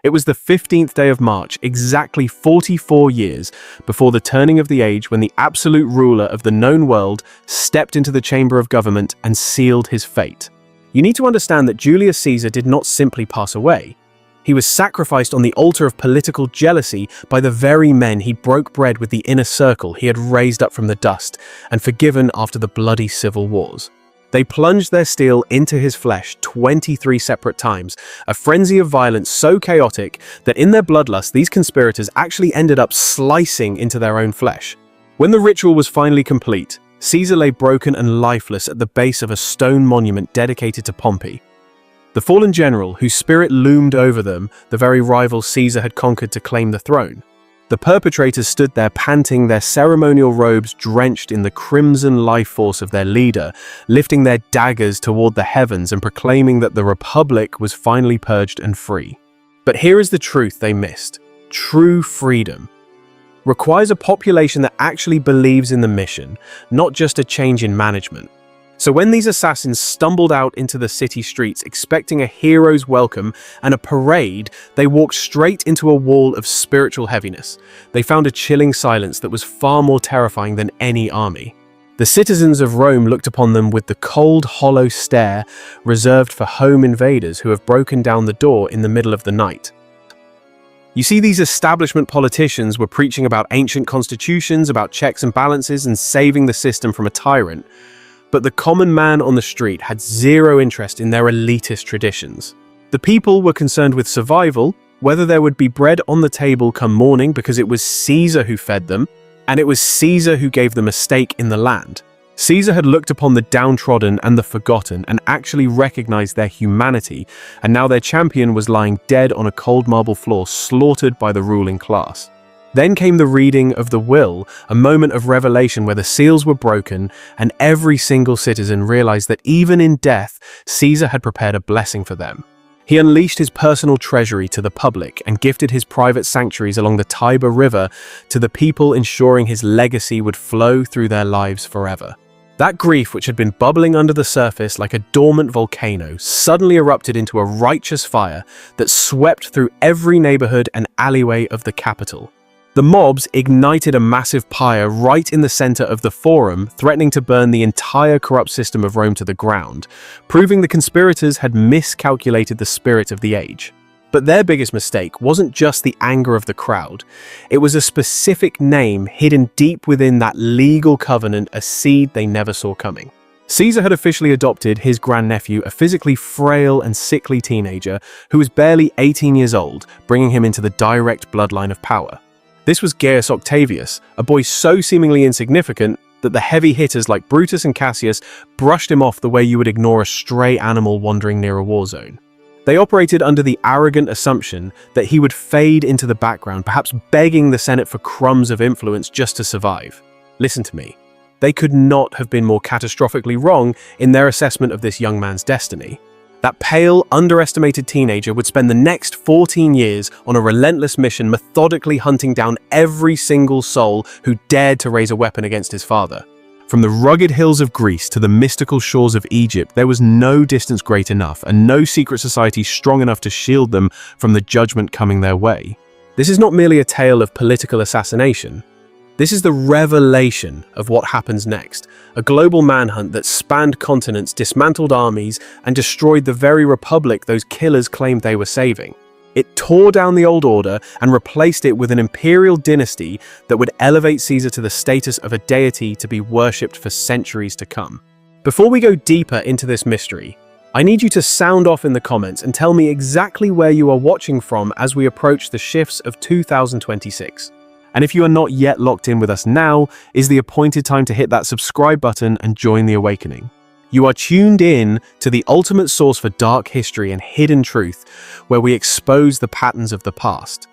It was the 15th day of March, exactly 44 years before the turning of the age, when the absolute ruler of the known world stepped into the chamber of government and sealed his fate. You need to understand that Julius Caesar did not simply pass away. He was sacrificed on the altar of political jealousy by the very men he broke bread with, the inner circle he had raised up from the dust and forgiven after the bloody civil wars. They plunged their steel into his flesh 23 separate times, a frenzy of violence so chaotic that in their bloodlust these conspirators actually ended up slicing into their own flesh. When the ritual was finally complete, Caesar lay broken and lifeless at the base of a stone monument dedicated to Pompey. The fallen general, whose spirit loomed over them, the very rival Caesar had conquered to claim the throne. The perpetrators stood there panting, their ceremonial robes drenched in the crimson life force of their leader, lifting their daggers toward the heavens and proclaiming that the Republic was finally purged and free. But here is the truth they missed. True freedom requires a population that actually believes in the mission, not just a change in management. So when these assassins stumbled out into the city streets expecting a hero's welcome and a parade, they walked straight into a wall of spiritual heaviness. They found a chilling silence that was far more terrifying than any army. The citizens of Rome looked upon them with the cold, hollow stare reserved for home invaders who have broken down the door in the middle of the night. You see, these establishment politicians were preaching about ancient constitutions, about checks and balances, and saving the system from a tyrant. But the common man on the street had zero interest in their elitist traditions. The people were concerned with survival, whether there would be bread on the table come morning because it was Caesar who fed them, and it was Caesar who gave them a stake in the land. Caesar had looked upon the downtrodden and the forgotten and actually recognized their humanity, and now their champion was lying dead on a cold marble floor, slaughtered by the ruling class. Then came the reading of the will, a moment of revelation where the seals were broken and every single citizen realized that even in death, Caesar had prepared a blessing for them. He unleashed his personal treasury to the public and gifted his private sanctuaries along the Tiber River to the people, ensuring his legacy would flow through their lives forever. That grief, which had been bubbling under the surface like a dormant volcano, suddenly erupted into a righteous fire that swept through every neighborhood and alleyway of the capital. The mobs ignited a massive pyre right in the center of the Forum, threatening to burn the entire corrupt system of Rome to the ground, proving the conspirators had miscalculated the spirit of the age. But their biggest mistake wasn't just the anger of the crowd. It was a specific name hidden deep within that legal covenant, a seed they never saw coming. Caesar had officially adopted his grandnephew, a physically frail and sickly teenager who was barely 18 years old, bringing him into the direct bloodline of power. This was Gaius Octavius, a boy so seemingly insignificant that the heavy hitters like Brutus and Cassius brushed him off the way you would ignore a stray animal wandering near a war zone. They operated under the arrogant assumption that he would fade into the background, perhaps begging the Senate for crumbs of influence just to survive. Listen to me. They could not have been more catastrophically wrong in their assessment of this young man's destiny. That pale, underestimated teenager would spend the next 14 years on a relentless mission, methodically hunting down every single soul who dared to raise a weapon against his father. From the rugged hills of Greece to the mystical shores of Egypt, there was no distance great enough and no secret society strong enough to shield them from the judgment coming their way. This is not merely a tale of political assassination. This is the revelation of what happens next, a global manhunt that spanned continents, dismantled armies, and destroyed the very republic those killers claimed they were saving. It tore down the old order and replaced it with an imperial dynasty that would elevate Caesar to the status of a deity to be worshipped for centuries to come. Before we go deeper into this mystery, I need you to sound off in the comments and tell me exactly where you are watching from as we approach the shifts of 2026. And if you are not yet locked in with us, now is the appointed time to hit that subscribe button and join the awakening. You are tuned in to the ultimate source for dark history and hidden truth, where we expose the patterns of the past.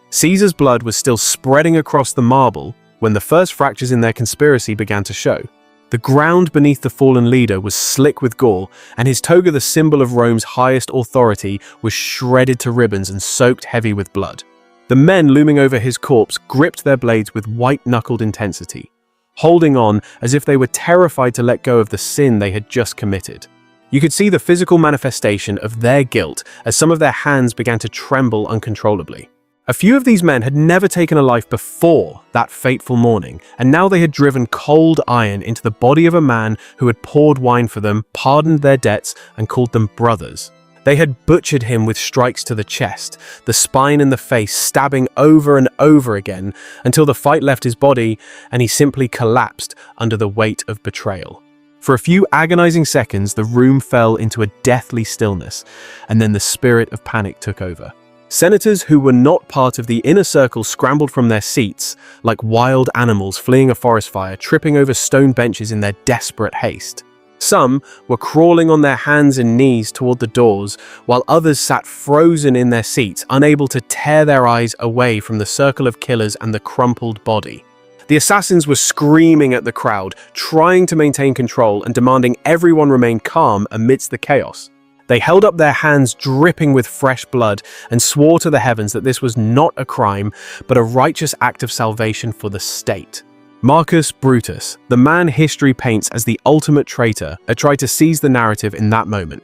Caesar's blood was still spreading across the marble when the first fractures in their conspiracy began to show. The ground beneath the fallen leader was slick with gore, and his toga, the symbol of Rome's highest authority, was shredded to ribbons and soaked heavy with blood. The men looming over his corpse gripped their blades with white-knuckled intensity, holding on as if they were terrified to let go of the sin they had just committed. You could see the physical manifestation of their guilt as some of their hands began to tremble uncontrollably. A few of these men had never taken a life before that fateful morning, and now they had driven cold iron into the body of a man who had poured wine for them, pardoned their debts, and called them brothers. They had butchered him with strikes to the chest, the spine and the face, stabbing over and over again until the fight left his body and he simply collapsed under the weight of betrayal. For a few agonizing seconds, the room fell into a deathly stillness, and then the spirit of panic took over. Senators who were not part of the inner circle scrambled from their seats, like wild animals fleeing a forest fire, tripping over stone benches in their desperate haste. Some were crawling on their hands and knees toward the doors, while others sat frozen in their seats, unable to tear their eyes away from the circle of killers and the crumpled body. The assassins were screaming at the crowd, trying to maintain control and demanding everyone remain calm amidst the chaos. They held up their hands dripping with fresh blood and swore to the heavens that this was not a crime, but a righteous act of salvation for the state. Marcus Brutus, the man history paints as the ultimate traitor, had tried to seize the narrative in that moment,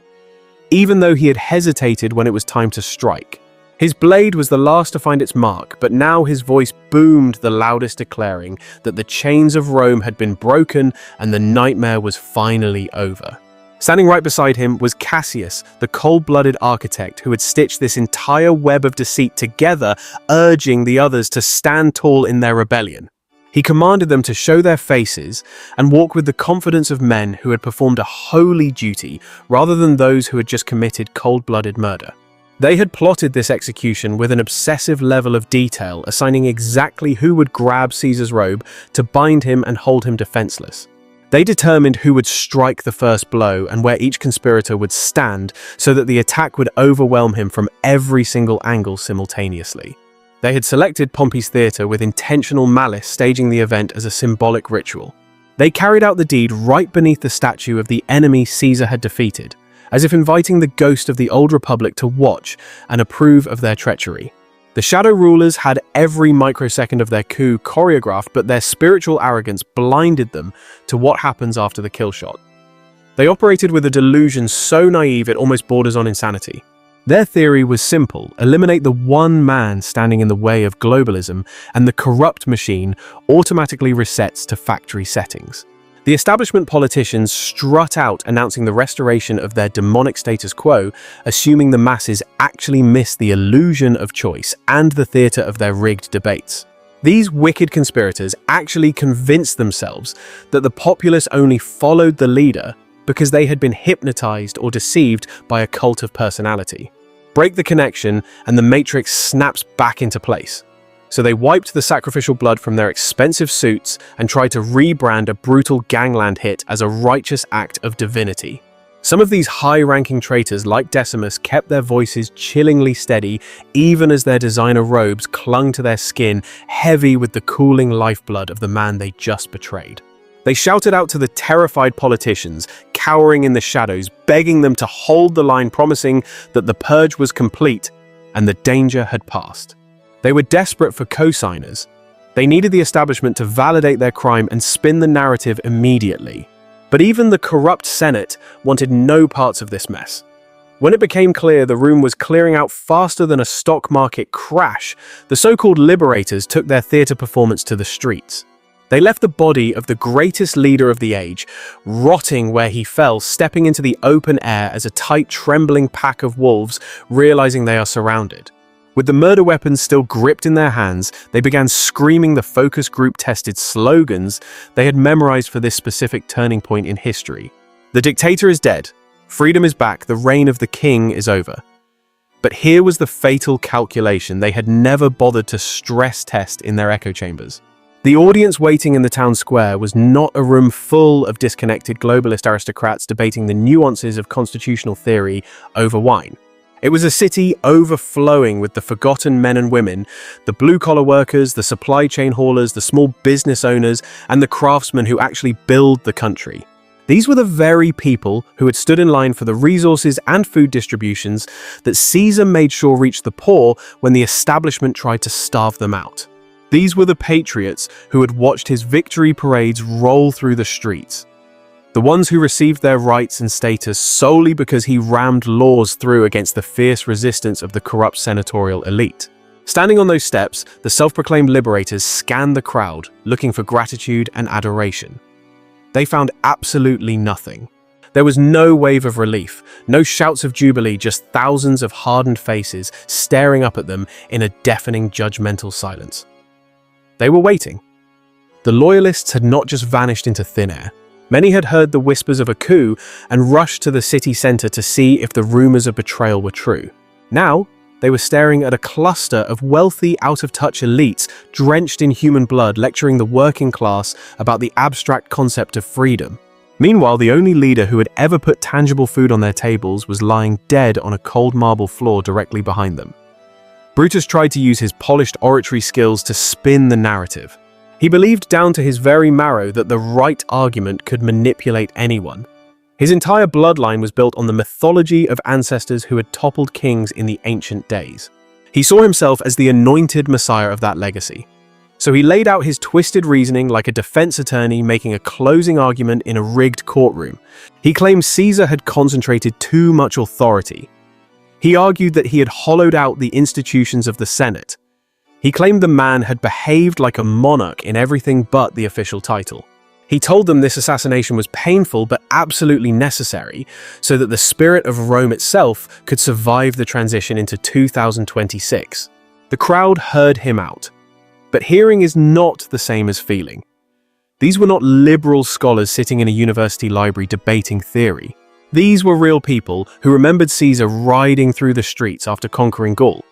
even though he had hesitated when it was time to strike. His blade was the last to find its mark, but now his voice boomed the loudest, declaring that the chains of Rome had been broken and the nightmare was finally over. Standing right beside him was Cassius, the cold-blooded architect who had stitched this entire web of deceit together, urging the others to stand tall in their rebellion. He commanded them to show their faces and walk with the confidence of men who had performed a holy duty rather than those who had just committed cold-blooded murder. They had plotted this execution with an obsessive level of detail, assigning exactly who would grab Caesar's robe to bind him and hold him defenseless. They determined who would strike the first blow and where each conspirator would stand so that the attack would overwhelm him from every single angle simultaneously. They had selected Pompey's theatre with intentional malice, staging the event as a symbolic ritual. They carried out the deed right beneath the statue of the enemy Caesar had defeated, as if inviting the ghost of the old republic to watch and approve of their treachery. The shadow rulers had every microsecond of their coup choreographed, but their spiritual arrogance blinded them to what happens after the kill shot. They operated with a delusion so naive it almost borders on insanity. Their theory was simple: eliminate the one man standing in the way of globalism, and the corrupt machine automatically resets to factory settings. The establishment politicians strut out announcing the restoration of their demonic status quo, assuming the masses actually miss the illusion of choice and the theatre of their rigged debates. These wicked conspirators actually convinced themselves that the populace only followed the leader because they had been hypnotized or deceived by a cult of personality. Break the connection and the matrix snaps back into place. So they wiped the sacrificial blood from their expensive suits and tried to rebrand a brutal gangland hit as a righteous act of divinity. Some of these high-ranking traitors, like Decimus, kept their voices chillingly steady even as their designer robes clung to their skin, heavy with the cooling lifeblood of the man they just betrayed. They shouted out to the terrified politicians, cowering in the shadows, begging them to hold the line, promising that the purge was complete and the danger had passed. They were desperate for co-signers. They needed the establishment to validate their crime and spin the narrative immediately. But even the corrupt Senate wanted no parts of this mess. When it became clear the room was clearing out faster than a stock market crash, the so-called liberators took their theatre performance to the streets. They left the body of the greatest leader of the age, rotting where he fell, stepping into the open air as a tight, trembling pack of wolves, realizing they are surrounded. With the murder weapons still gripped in their hands, they began screaming the focus group-tested slogans they had memorized for this specific turning point in history. The dictator is dead, freedom is back, the reign of the king is over. But here was the fatal calculation they had never bothered to stress test in their echo chambers. The audience waiting in the town square was not a room full of disconnected globalist aristocrats debating the nuances of constitutional theory over wine. It was a city overflowing with the forgotten men and women, the blue-collar workers, the supply chain haulers, the small business owners, and the craftsmen who actually build the country. These were the very people who had stood in line for the resources and food distributions that Caesar made sure reached the poor when the establishment tried to starve them out. These were the patriots who had watched his victory parades roll through the streets. The ones who received their rights and status solely because he rammed laws through against the fierce resistance of the corrupt senatorial elite. Standing on those steps, the self-proclaimed liberators scanned the crowd, looking for gratitude and adoration. They found absolutely nothing. There was no wave of relief, no shouts of jubilee, just thousands of hardened faces staring up at them in a deafening, judgmental silence. They were waiting. The loyalists had not just vanished into thin air. Many had heard the whispers of a coup and rushed to the city center to see if the rumors of betrayal were true. Now, they were staring at a cluster of wealthy, out-of-touch elites drenched in human blood, lecturing the working class about the abstract concept of freedom. Meanwhile, the only leader who had ever put tangible food on their tables was lying dead on a cold marble floor directly behind them. Brutus tried to use his polished oratory skills to spin the narrative. He believed down to his very marrow that the right argument could manipulate anyone. His entire bloodline was built on the mythology of ancestors who had toppled kings in the ancient days. He saw himself as the anointed messiah of that legacy. So he laid out his twisted reasoning like a defense attorney making a closing argument in a rigged courtroom. He claimed Caesar had concentrated too much authority. He argued that he had hollowed out the institutions of the Senate. He claimed the man had behaved like a monarch in everything but the official title. He told them this assassination was painful but absolutely necessary so that the spirit of Rome itself could survive the transition into 2026. The crowd heard him out. But hearing is not the same as feeling. These were not liberal scholars sitting in a university library debating theory. These were real people who remembered Caesar riding through the streets after conquering Gaul.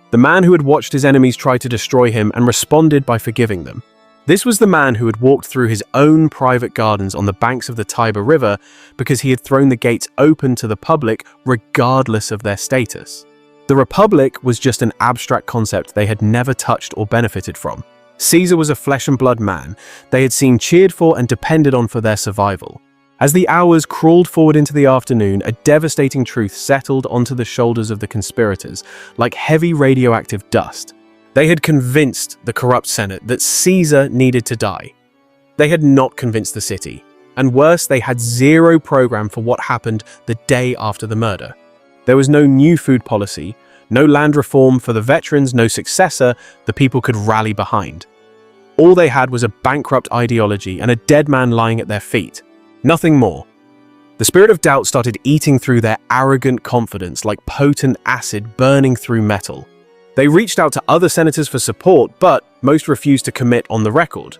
The man who had watched his enemies try to destroy him and responded by forgiving them. This was the man who had walked through his own private gardens on the banks of the Tiber River because he had thrown the gates open to the public regardless of their status. The Republic was just an abstract concept they had never touched or benefited from. Caesar was a flesh and blood man they had seen cheered for and depended on for their survival. As the hours crawled forward into the afternoon, a devastating truth settled onto the shoulders of the conspirators, like heavy radioactive dust. They had convinced the corrupt Senate that Caesar needed to die. They had not convinced the city, and worse, they had zero program for what happened the day after the murder. There was no new food policy, no land reform for the veterans, no successor the people could rally behind. All they had was a bankrupt ideology and a dead man lying at their feet. Nothing more. The spirit of doubt started eating through their arrogant confidence like potent acid burning through metal. They reached out to other senators for support, but most refused to commit on the record.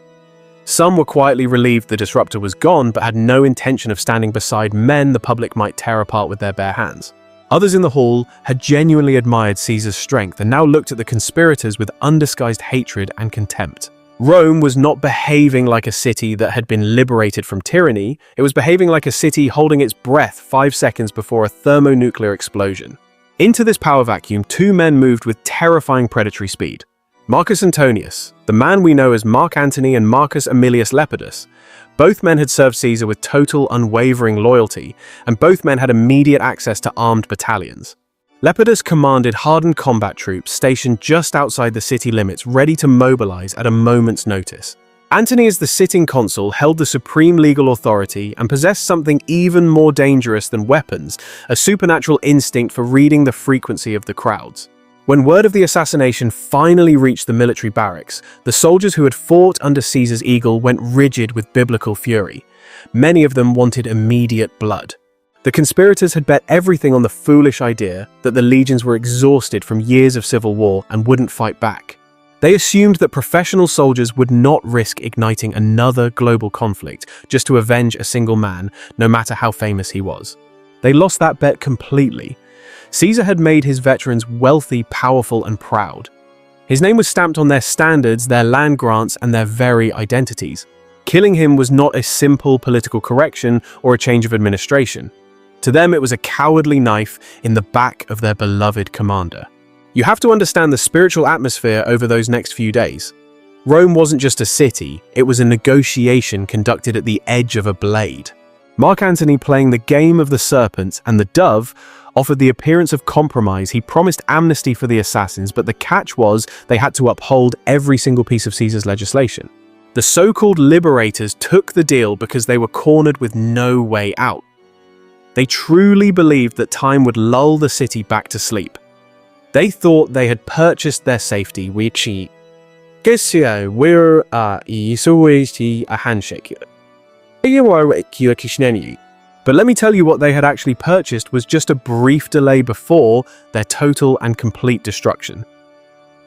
Some were quietly relieved the disruptor was gone, but had no intention of standing beside men the public might tear apart with their bare hands. Others in the hall had genuinely admired Caesar's strength and now looked at the conspirators with undisguised hatred and contempt. Rome was not behaving like a city that had been liberated from tyranny, it was behaving like a city holding its breath 5 seconds before a thermonuclear explosion. Into this power vacuum, two men moved with terrifying predatory speed. Marcus Antonius, the man we know as Mark Antony, and Marcus Aemilius Lepidus. Both men had served Caesar with total, unwavering loyalty, and both men had immediate access to armed battalions. Lepidus commanded hardened combat troops stationed just outside the city limits, ready to mobilize at a moment's notice. Antony, as the sitting consul, held the supreme legal authority and possessed something even more dangerous than weapons, a supernatural instinct for reading the frequency of the crowds. When word of the assassination finally reached the military barracks, the soldiers who had fought under Caesar's eagle went rigid with biblical fury. Many of them wanted immediate blood. The conspirators had bet everything on the foolish idea that the legions were exhausted from years of civil war and wouldn't fight back. They assumed that professional soldiers would not risk igniting another global conflict just to avenge a single man, no matter how famous he was. They lost that bet completely. Caesar had made his veterans wealthy, powerful, and proud. His name was stamped on their standards, their land grants, and their very identities. Killing him was not a simple political correction or a change of administration. To them, it was a cowardly knife in the back of their beloved commander. You have to understand the spiritual atmosphere over those next few days. Rome wasn't just a city, it was a negotiation conducted at the edge of a blade. Mark Antony, playing the game of the serpent and the dove, offered the appearance of compromise. He promised amnesty for the assassins, but the catch was they had to uphold every single piece of Caesar's legislation. The so-called liberators took the deal because they were cornered with no way out. They truly believed that time would lull the city back to sleep. They thought they had purchased their safety, which we're a handshake. But let me tell you, what they had actually purchased was just a brief delay before their total and complete destruction.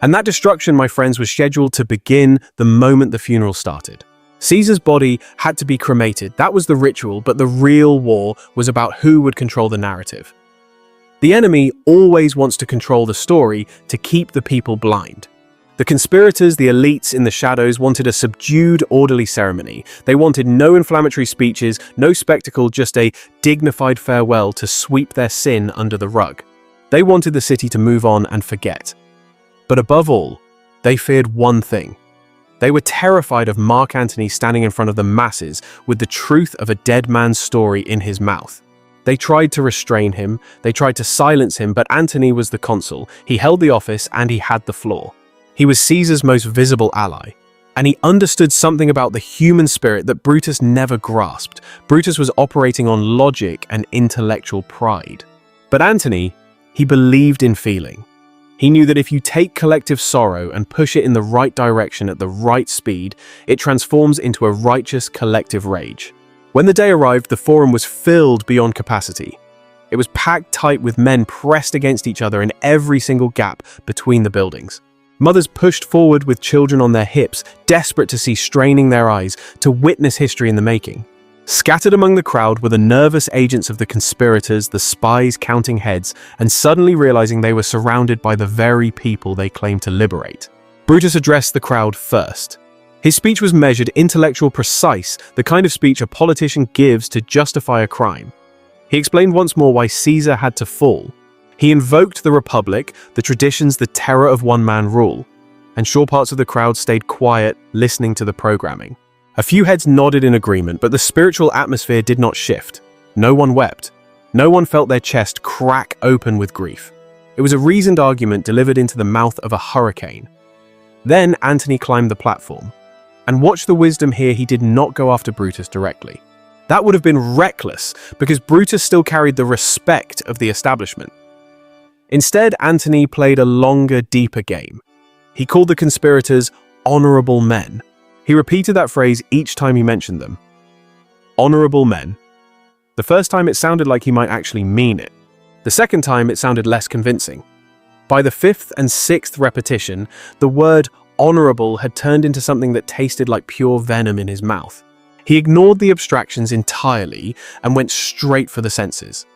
And that destruction, my friends, was scheduled to begin the moment the funeral started. Caesar's body had to be cremated. That was the ritual, but the real war was about who would control the narrative. The enemy always wants to control the story to keep the people blind. The conspirators, the elites in the shadows, wanted a subdued, orderly ceremony. They wanted no inflammatory speeches, no spectacle, just a dignified farewell to sweep their sin under the rug. They wanted the city to move on and forget. But above all, they feared one thing. They were terrified of Mark Antony standing in front of the masses with the truth of a dead man's story in his mouth. They tried to restrain him, they tried to silence him, but Antony was the consul. He held the office and he had the floor. He was Caesar's most visible ally, and he understood something about the human spirit that Brutus never grasped. Brutus was operating on logic and intellectual pride. But Antony, he believed in feeling. He knew that if you take collective sorrow and push it in the right direction at the right speed, it transforms into a righteous collective rage. When the day arrived, the forum was filled beyond capacity. It was packed tight with men pressed against each other in every single gap between the buildings. Mothers pushed forward with children on their hips, desperate to see, straining their eyes, to witness history in the making. Scattered among the crowd were the nervous agents of the conspirators, the spies counting heads, and suddenly realizing they were surrounded by the very people they claimed to liberate. Brutus addressed the crowd first. His speech was measured, intellectual, precise, the kind of speech a politician gives to justify a crime. He explained once more why Caesar had to fall. He invoked the Republic, the traditions, the terror of one-man rule. And sure parts of the crowd stayed quiet, listening to the programming. A few heads nodded in agreement, but the spiritual atmosphere did not shift. No one wept. No one felt their chest crack open with grief. It was a reasoned argument delivered into the mouth of a hurricane. Then Antony climbed the platform. And watch the wisdom here, he did not go after Brutus directly. That would have been reckless, because Brutus still carried the respect of the establishment. Instead, Antony played a longer, deeper game. He called the conspirators honorable men. He repeated that phrase each time he mentioned them. Honorable men. The first time it sounded like he might actually mean it. The second time it sounded less convincing. By the fifth and sixth repetition, the word honorable had turned into something that tasted like pure venom in his mouth. He ignored the abstractions entirely and went straight for the senses.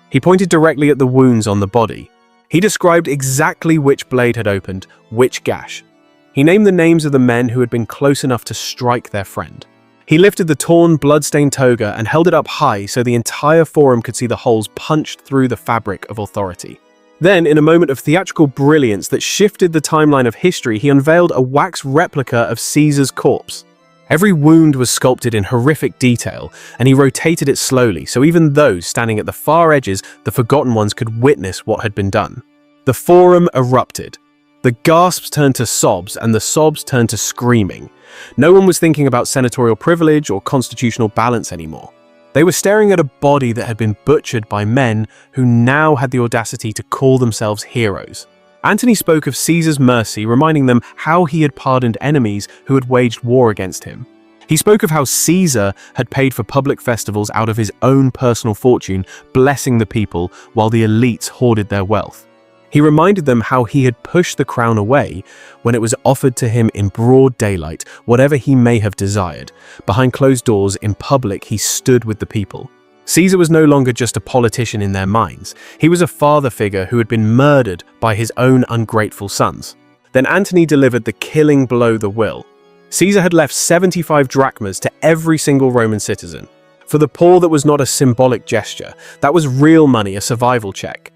He pointed directly at the wounds on the body. He described exactly which blade had opened, which gash. He named the names of the men who had been close enough to strike their friend. He lifted the torn, blood-stained toga and held it up high so the entire forum could see the holes punched through the fabric of authority. Then, in a moment of theatrical brilliance that shifted the timeline of history, he unveiled a wax replica of Caesar's corpse. Every wound was sculpted in horrific detail, and he rotated it slowly, so even those standing at the far edges, the forgotten ones, could witness what had been done. The forum erupted. The gasps turned to sobs, and the sobs turned to screaming. No one was thinking about senatorial privilege or constitutional balance anymore. They were staring at a body that had been butchered by men who now had the audacity to call themselves heroes. Antony spoke of Caesar's mercy, reminding them how he had pardoned enemies who had waged war against him. He spoke of how Caesar had paid for public festivals out of his own personal fortune, blessing the people while the elites hoarded their wealth. He reminded them how he had pushed the crown away when it was offered to him in broad daylight, whatever he may have desired. Behind closed doors, in public, he stood with the people. Caesar was no longer just a politician in their minds. He was a father figure who had been murdered by his own ungrateful sons. Then Antony delivered the killing blow, the will. Caesar had left 75 drachmas to every single Roman citizen. For the poor, that was not a symbolic gesture. That was real money, a survival check.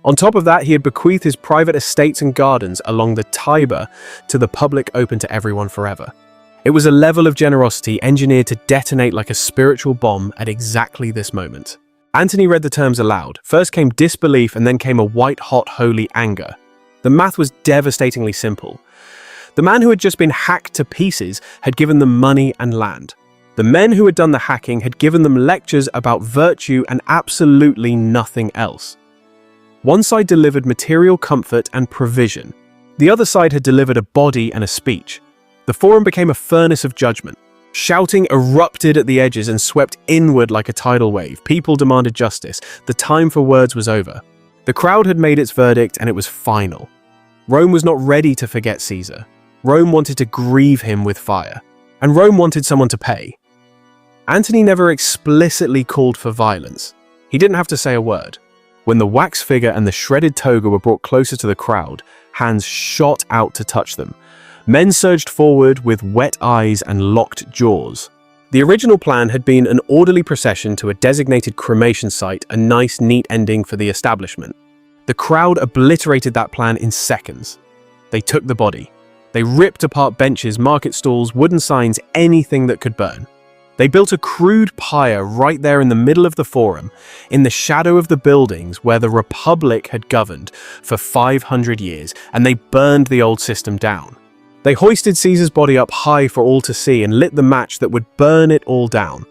On top of that, he had bequeathed his private estates and gardens along the Tiber to the public, open to everyone forever. It was a level of generosity engineered to detonate like a spiritual bomb at exactly this moment. Antony read the terms aloud. First came disbelief and then came a white-hot holy anger. The math was devastatingly simple. The man who had just been hacked to pieces had given them money and land. The men who had done the hacking had given them lectures about virtue and absolutely nothing else. One side delivered material comfort and provision. The other side had delivered a body and a speech. The forum became a furnace of judgment. Shouting erupted at the edges and swept inward like a tidal wave. People demanded justice. The time for words was over. The crowd had made its verdict, and it was final. Rome was not ready to forget Caesar. Rome wanted to grieve him with fire. And Rome wanted someone to pay. Antony never explicitly called for violence. He didn't have to say a word. When the wax figure and the shredded toga were brought closer to the crowd, hands shot out to touch them. Men surged forward with wet eyes and locked jaws. The original plan had been an orderly procession to a designated cremation site, a nice, neat ending for the establishment. The crowd obliterated that plan in seconds. They took the body. They ripped apart benches, market stalls, wooden signs, anything that could burn. They built a crude pyre right there in the middle of the forum, in the shadow of the buildings where the Republic had governed for 500 years, and they burned the old system down. They hoisted Caesar's body up high for all to see and lit the match that would burn it all down.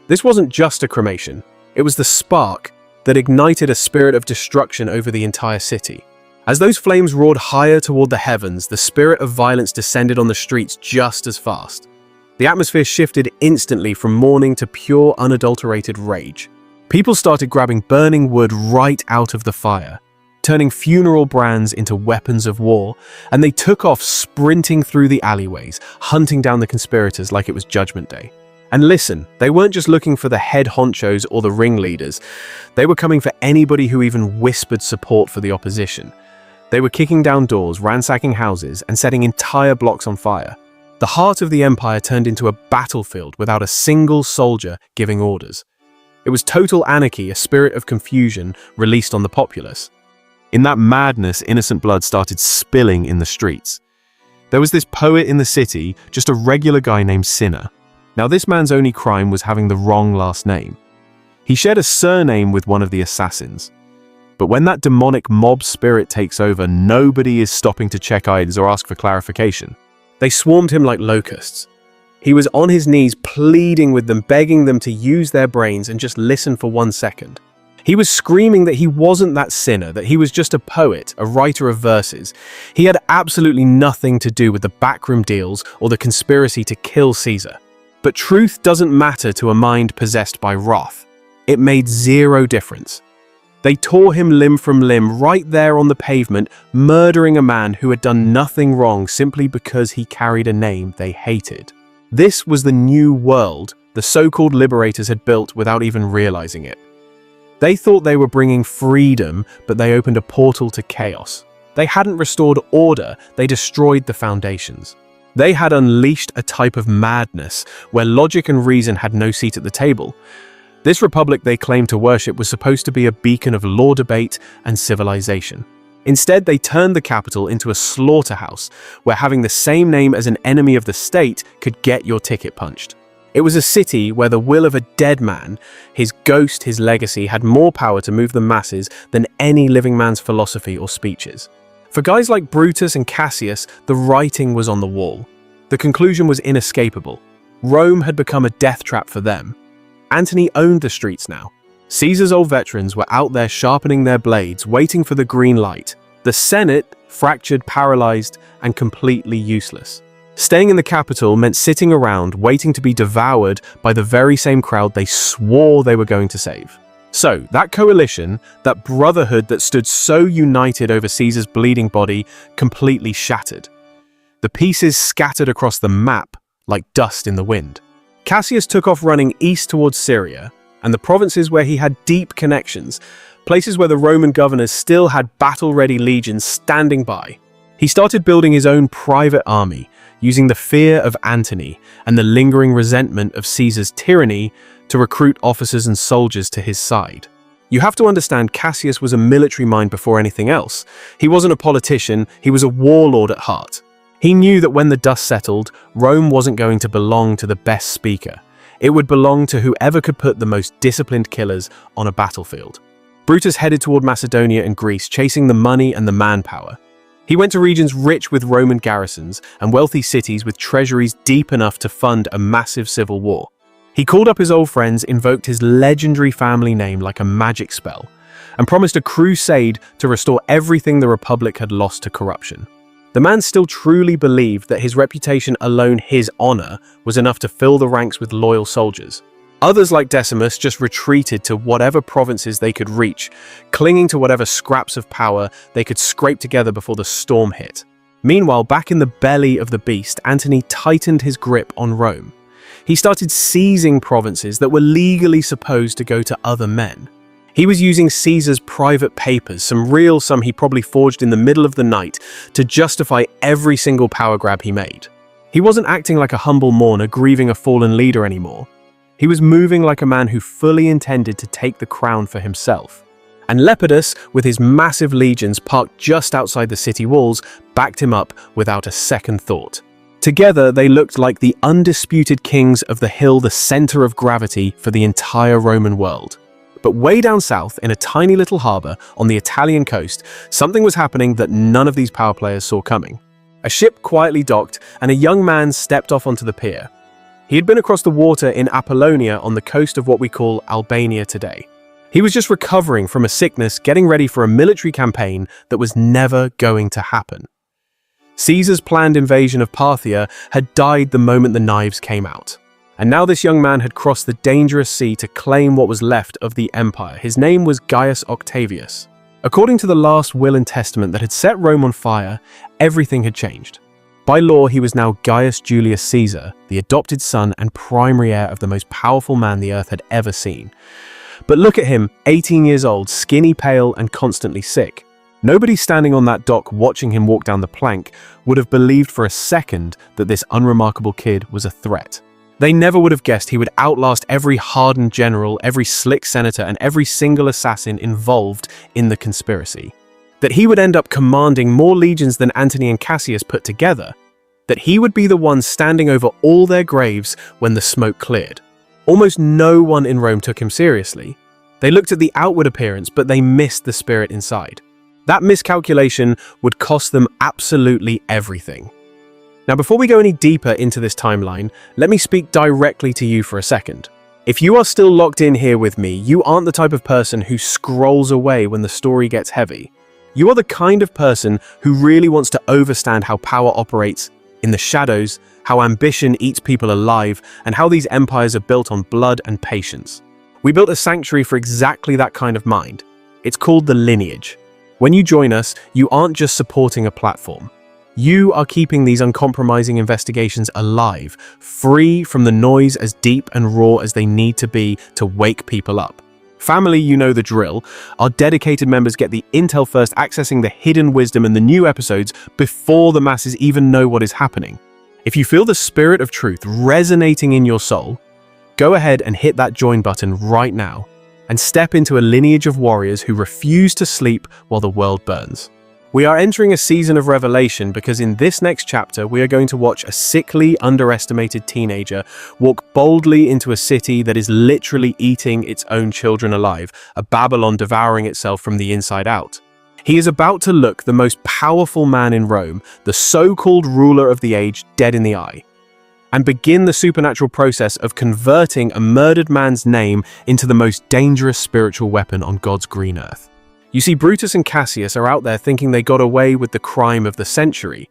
This wasn't just a cremation. It was the spark that ignited a spirit of destruction over the entire city. As those flames roared higher toward the heavens, the spirit of violence descended on the streets just as fast. The atmosphere shifted instantly from mourning to pure, unadulterated rage. People started grabbing burning wood right out of the fire, turning funeral brands into weapons of war, and they took off sprinting through the alleyways, hunting down the conspirators like it was Judgment Day. And listen, they weren't just looking for the head honchos or the ringleaders. They were coming for anybody who even whispered support for the opposition. They were kicking down doors, ransacking houses, and setting entire blocks on fire. The heart of the empire turned into a battlefield without a single soldier giving orders. It was total anarchy, a spirit of confusion released on the populace. In that madness, innocent blood started spilling in the streets. There was this poet in the city, just a regular guy named Cinna. Now, this man's only crime was having the wrong last name. He shared a surname with one of the assassins. But when that demonic mob spirit takes over, nobody is stopping to check Ides or ask for clarification. They swarmed him like locusts. He was on his knees pleading with them, begging them to use their brains and just listen for 1 second. He was screaming that he wasn't that sinner, that he was just a poet, a writer of verses. He had absolutely nothing to do with the backroom deals or the conspiracy to kill Caesar. But truth doesn't matter to a mind possessed by wrath. It made zero difference. They tore him limb from limb right there on the pavement, murdering a man who had done nothing wrong simply because he carried a name they hated. This was the new world the so-called liberators had built without even realizing it. They thought they were bringing freedom, but they opened a portal to chaos. They hadn't restored order, they destroyed the foundations. They had unleashed a type of madness where logic and reason had no seat at the table. This republic they claimed to worship was supposed to be a beacon of law debate and civilization. Instead, they turned the capital into a slaughterhouse where having the same name as an enemy of the state could get your ticket punched. It was a city where the will of a dead man, his ghost, his legacy, had more power to move the masses than any living man's philosophy or speeches. For guys like Brutus and Cassius, the writing was on the wall. The conclusion was inescapable. Rome had become a death trap for them. Antony owned the streets now. Caesar's old veterans were out there sharpening their blades, waiting for the green light. The Senate, fractured, paralyzed, and completely useless. Staying in the capital meant sitting around, waiting to be devoured by the very same crowd they swore they were going to save. So, that coalition, that brotherhood that stood so united over Caesar's bleeding body, completely shattered. The pieces scattered across the map like dust in the wind. Cassius took off running east towards Syria, and the provinces where he had deep connections, places where the Roman governors still had battle-ready legions standing by. He started building his own private army, using the fear of Antony and the lingering resentment of Caesar's tyranny to recruit officers and soldiers to his side. You have to understand, Cassius was a military mind before anything else. He wasn't a politician, he was a warlord at heart. He knew that when the dust settled, Rome wasn't going to belong to the best speaker. It would belong to whoever could put the most disciplined killers on a battlefield. Brutus headed toward Macedonia and Greece, chasing the money and the manpower. He went to regions rich with Roman garrisons and wealthy cities with treasuries deep enough to fund a massive civil war. He called up his old friends, invoked his legendary family name like a magic spell, and promised a crusade to restore everything the Republic had lost to corruption. The man still truly believed that his reputation alone, his honor, was enough to fill the ranks with loyal soldiers. Others like Decimus just retreated to whatever provinces they could reach, clinging to whatever scraps of power they could scrape together before the storm hit. Meanwhile, back in the belly of the beast, Antony tightened his grip on Rome. He started seizing provinces that were legally supposed to go to other men. He was using Caesar's private papers, some he probably forged in the middle of the night, to justify every single power grab he made. He wasn't acting like a humble mourner grieving a fallen leader anymore. He was moving like a man who fully intended to take the crown for himself. And Lepidus, with his massive legions parked just outside the city walls, backed him up without a second thought. Together, they looked like the undisputed kings of the hill, the center of gravity for the entire Roman world. But way down south, in a tiny little harbor on the Italian coast, something was happening that none of these power players saw coming. A ship quietly docked, and a young man stepped off onto the pier. He had been across the water in Apollonia on the coast of what we call Albania today. He was just recovering from a sickness, getting ready for a military campaign that was never going to happen. Caesar's planned invasion of Parthia had died the moment the knives came out. And now this young man had crossed the dangerous sea to claim what was left of the empire. His name was Gaius Octavius. According to the last will and testament that had set Rome on fire, everything had changed. By law, he was now Gaius Julius Caesar, the adopted son and primary heir of the most powerful man the earth had ever seen. But look at him, 18 years old, skinny, pale, and constantly sick. Nobody standing on that dock watching him walk down the plank would have believed for a second that this unremarkable kid was a threat. They never would have guessed he would outlast every hardened general, every slick senator, and every single assassin involved in the conspiracy. That he would end up commanding more legions than Antony and Cassius put together. That he would be the one standing over all their graves when the smoke cleared. Almost no one in Rome took him seriously. They looked at the outward appearance, but they missed the spirit inside. That miscalculation would cost them absolutely everything. Now, before we go any deeper into this timeline, let me speak directly to you for a second. If you are still locked in here with me, you aren't the type of person who scrolls away when the story gets heavy. You are the kind of person who really wants to understand how power operates in the shadows, how ambition eats people alive, and how these empires are built on blood and patience. We built a sanctuary for exactly that kind of mind. It's called the lineage. When you join us, you aren't just supporting a platform. You are keeping these uncompromising investigations alive, free from the noise, as deep and raw as they need to be to wake people up. Family, you know the drill. Our dedicated members get the intel first, accessing the hidden wisdom and the new episodes before the masses even know what is happening. If you feel the spirit of truth resonating in your soul, go ahead and hit that join button right now and step into a lineage of warriors who refuse to sleep while the world burns. We are entering a season of revelation because in this next chapter, we are going to watch a sickly, underestimated teenager walk boldly into a city that is literally eating its own children alive, a Babylon devouring itself from the inside out. He is about to look the most powerful man in Rome, the so-called ruler of the age, dead in the eye, and begin the supernatural process of converting a murdered man's name into the most dangerous spiritual weapon on God's green earth. You see, Brutus and Cassius are out there thinking they got away with the crime of the century.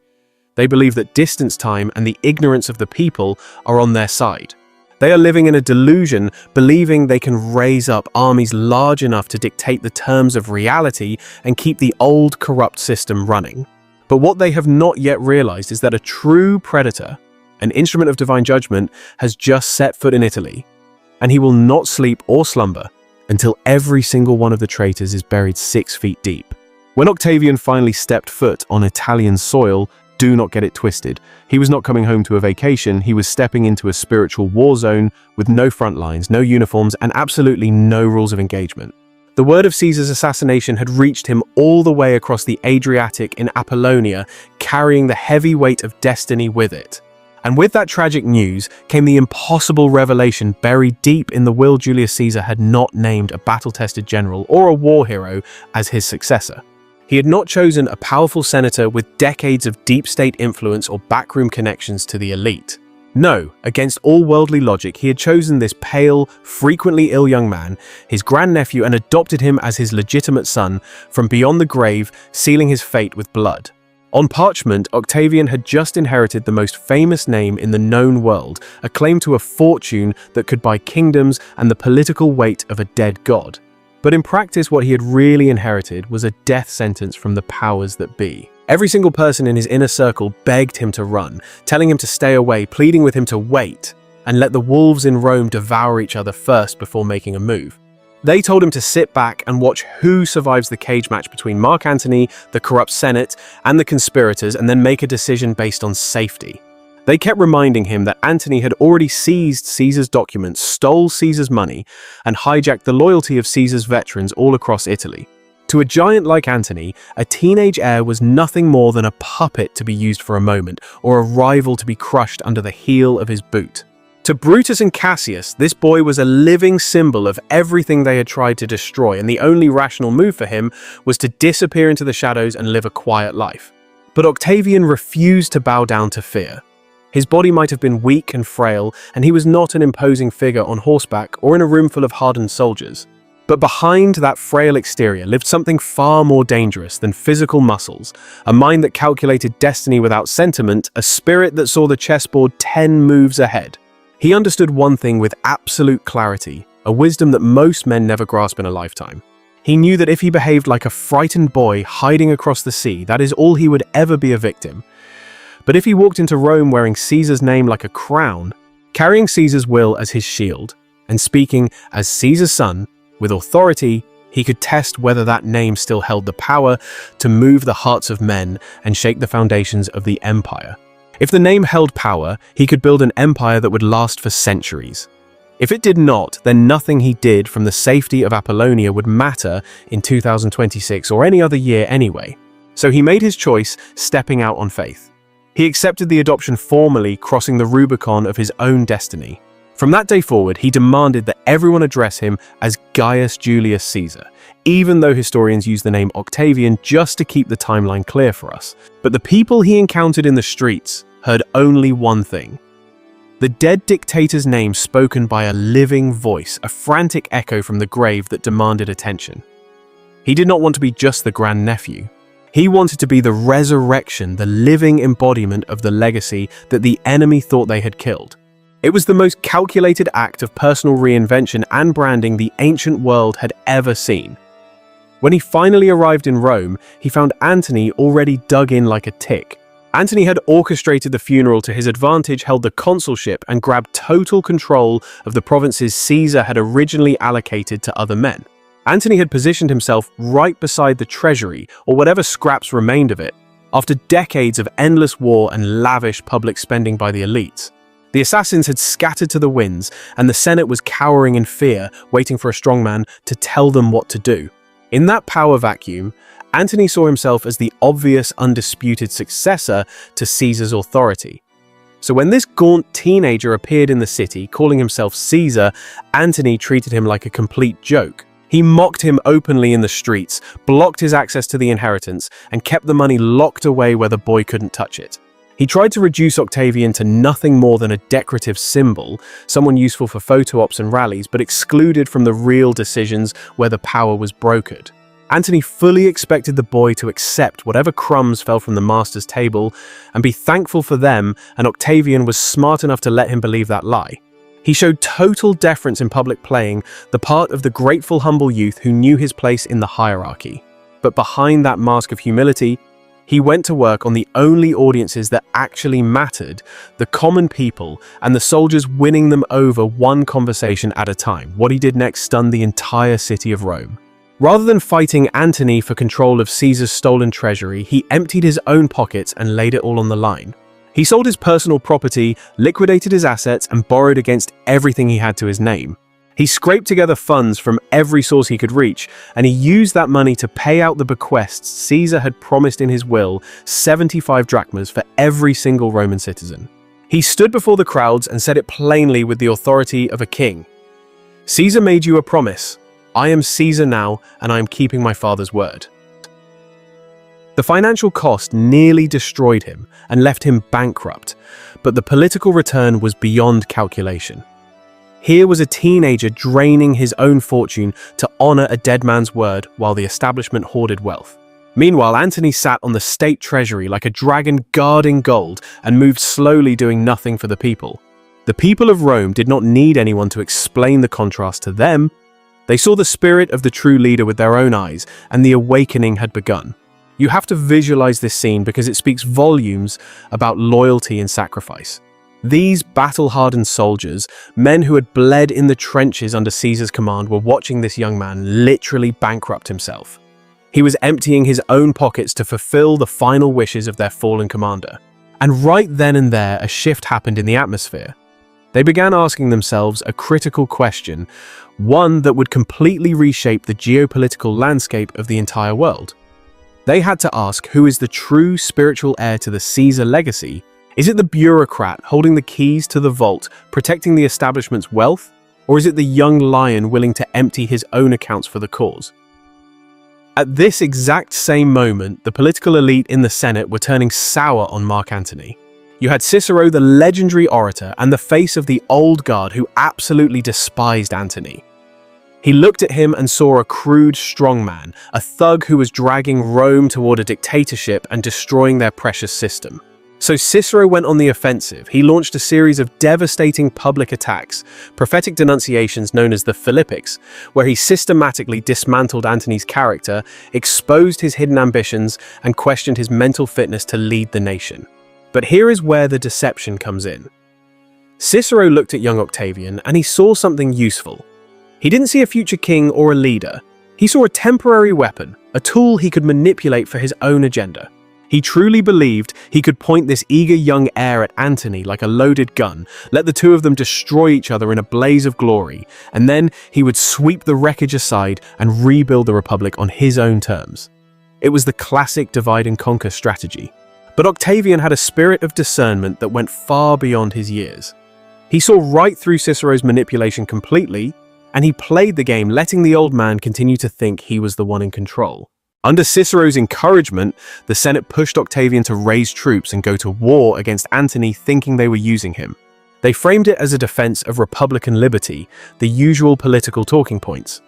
They believe that distance time and the ignorance of the people are on their side. They are living in a delusion, believing they can raise up armies large enough to dictate the terms of reality and keep the old corrupt system running. But what they have not yet realized is that a true predator, an instrument of divine judgment, has just set foot in Italy, and he will not sleep or slumber until every single one of the traitors is buried 6 feet deep. When Octavian finally stepped foot on Italian soil, do not get it twisted, he was not coming home to a vacation, he was stepping into a spiritual war zone with no front lines, no uniforms, and absolutely no rules of engagement. The word of Caesar's assassination had reached him all the way across the Adriatic in Apollonia, carrying the heavy weight of destiny with it. And with that tragic news came the impossible revelation buried deep in the will Julius Caesar had not named a battle-tested general or a war hero as his successor. He had not chosen a powerful senator with decades of deep state influence or backroom connections to the elite. No, against all worldly logic, he had chosen this pale, frequently ill young man, his grandnephew, and adopted him as his legitimate son from beyond the grave, sealing his fate with blood. On parchment, Octavian had just inherited the most famous name in the known world, a claim to a fortune that could buy kingdoms and the political weight of a dead god. But in practice, what he had really inherited was a death sentence from the powers that be. Every single person in his inner circle begged him to run, telling him to stay away, pleading with him to wait, and let the wolves in Rome devour each other first before making a move. They told him to sit back and watch who survives the cage match between Mark Antony, the corrupt Senate, and the conspirators, and then make a decision based on safety. They kept reminding him that Antony had already seized Caesar's documents, stole Caesar's money, and hijacked the loyalty of Caesar's veterans all across Italy. To a giant like Antony, a teenage heir was nothing more than a puppet to be used for a moment, or a rival to be crushed under the heel of his boot. To Brutus and Cassius, this boy was a living symbol of everything they had tried to destroy, and the only rational move for him was to disappear into the shadows and live a quiet life. But Octavian refused to bow down to fear. His body might have been weak and frail, and he was not an imposing figure on horseback or in a room full of hardened soldiers. But behind that frail exterior lived something far more dangerous than physical muscles, a mind that calculated destiny without sentiment, a spirit that saw the chessboard 10 moves ahead. He understood one thing with absolute clarity, a wisdom that most men never grasp in a lifetime. He knew that if he behaved like a frightened boy hiding across the sea, that is all he would ever be a victim. But if he walked into Rome wearing Caesar's name like a crown, carrying Caesar's will as his shield, and speaking as Caesar's son, with authority, he could test whether that name still held the power to move the hearts of men and shake the foundations of the empire. If the name held power, he could build an empire that would last for centuries. If it did not, then nothing he did from the safety of Apollonia would matter in 2026 or any other year anyway. So he made his choice, stepping out on faith. He accepted the adoption formally, crossing the Rubicon of his own destiny. From that day forward, he demanded that everyone address him as Gaius Julius Caesar, even though historians use the name Octavian just to keep the timeline clear for us. But the people he encountered in the streets heard only one thing: the dead dictator's name spoken by a living voice, a frantic echo from the grave that demanded attention. He did not want to be just the grandnephew. He wanted to be the resurrection, the living embodiment of the legacy that the enemy thought they had killed. It was the most calculated act of personal reinvention and branding the ancient world had ever seen. When he finally arrived in Rome, he found Antony already dug in like a tick. Antony had orchestrated the funeral to his advantage, held the consulship, and grabbed total control of the provinces Caesar had originally allocated to other men. Antony had positioned himself right beside the treasury, or whatever scraps remained of it, after decades of endless war and lavish public spending by the elites. The assassins had scattered to the winds, and the Senate was cowering in fear, waiting for a strongman to tell them what to do. In that power vacuum, Antony saw himself as the obvious, undisputed successor to Caesar's authority. So when this gaunt teenager appeared in the city, calling himself Caesar, Antony treated him like a complete joke. He mocked him openly in the streets, blocked his access to the inheritance, and kept the money locked away where the boy couldn't touch it. He tried to reduce Octavian to nothing more than a decorative symbol, someone useful for photo ops and rallies, but excluded from the real decisions where the power was brokered. Antony fully expected the boy to accept whatever crumbs fell from the master's table and be thankful for them, and Octavian was smart enough to let him believe that lie. He showed total deference in public, playing the part of the grateful, humble youth who knew his place in the hierarchy. But behind that mask of humility, he went to work on the only audiences that actually mattered, the common people, and the soldiers, winning them over one conversation at a time. What he did next stunned the entire city of Rome. Rather than fighting Antony for control of Caesar's stolen treasury, he emptied his own pockets and laid it all on the line. He sold his personal property, liquidated his assets, and borrowed against everything he had to his name. He scraped together funds from every source he could reach, and he used that money to pay out the bequests Caesar had promised in his will, 75 drachmas for every single Roman citizen. He stood before the crowds and said it plainly with the authority of a king. "Caesar made you a promise. I am Caesar now, and I am keeping my father's word." The financial cost nearly destroyed him and left him bankrupt, but the political return was beyond calculation. Here was a teenager draining his own fortune to honor a dead man's word while the establishment hoarded wealth. Meanwhile, Antony sat on the state treasury like a dragon guarding gold and moved slowly, doing nothing for the people. The people of Rome did not need anyone to explain the contrast to them. They saw the spirit of the true leader with their own eyes, and the awakening had begun. You have to visualize this scene because it speaks volumes about loyalty and sacrifice. These battle-hardened soldiers, men who had bled in the trenches under Caesar's command, were watching this young man literally bankrupt himself. He was emptying his own pockets to fulfill the final wishes of their fallen commander. And right then and there, a shift happened in the atmosphere. They began asking themselves a critical question, one that would completely reshape the geopolitical landscape of the entire world. They had to ask, who is the true spiritual heir to the Caesar legacy? Is it the bureaucrat holding the keys to the vault, protecting the establishment's wealth? Or is it the young lion willing to empty his own accounts for the cause? At this exact same moment, the political elite in the Senate were turning sour on Mark Antony. You had Cicero, the legendary orator, and the face of the old guard who absolutely despised Antony. He looked at him and saw a crude strongman, a thug who was dragging Rome toward a dictatorship and destroying their precious system. So Cicero went on the offensive. He launched a series of devastating public attacks, prophetic denunciations known as the Philippics, where he systematically dismantled Antony's character, exposed his hidden ambitions, and questioned his mental fitness to lead the nation. But here is where the deception comes in. Cicero looked at young Octavian and he saw something useful. He didn't see a future king or a leader. He saw a temporary weapon, a tool he could manipulate for his own agenda. He truly believed he could point this eager young heir at Antony like a loaded gun, let the two of them destroy each other in a blaze of glory, and then he would sweep the wreckage aside and rebuild the Republic on his own terms. It was the classic divide and conquer strategy. But Octavian had a spirit of discernment that went far beyond his years. He saw right through Cicero's manipulation completely, and he played the game, letting the old man continue to think he was the one in control. Under Cicero's encouragement, the Senate pushed Octavian to raise troops and go to war against Antony, thinking they were using him. They framed it as a defense of republican liberty, the usual political talking points.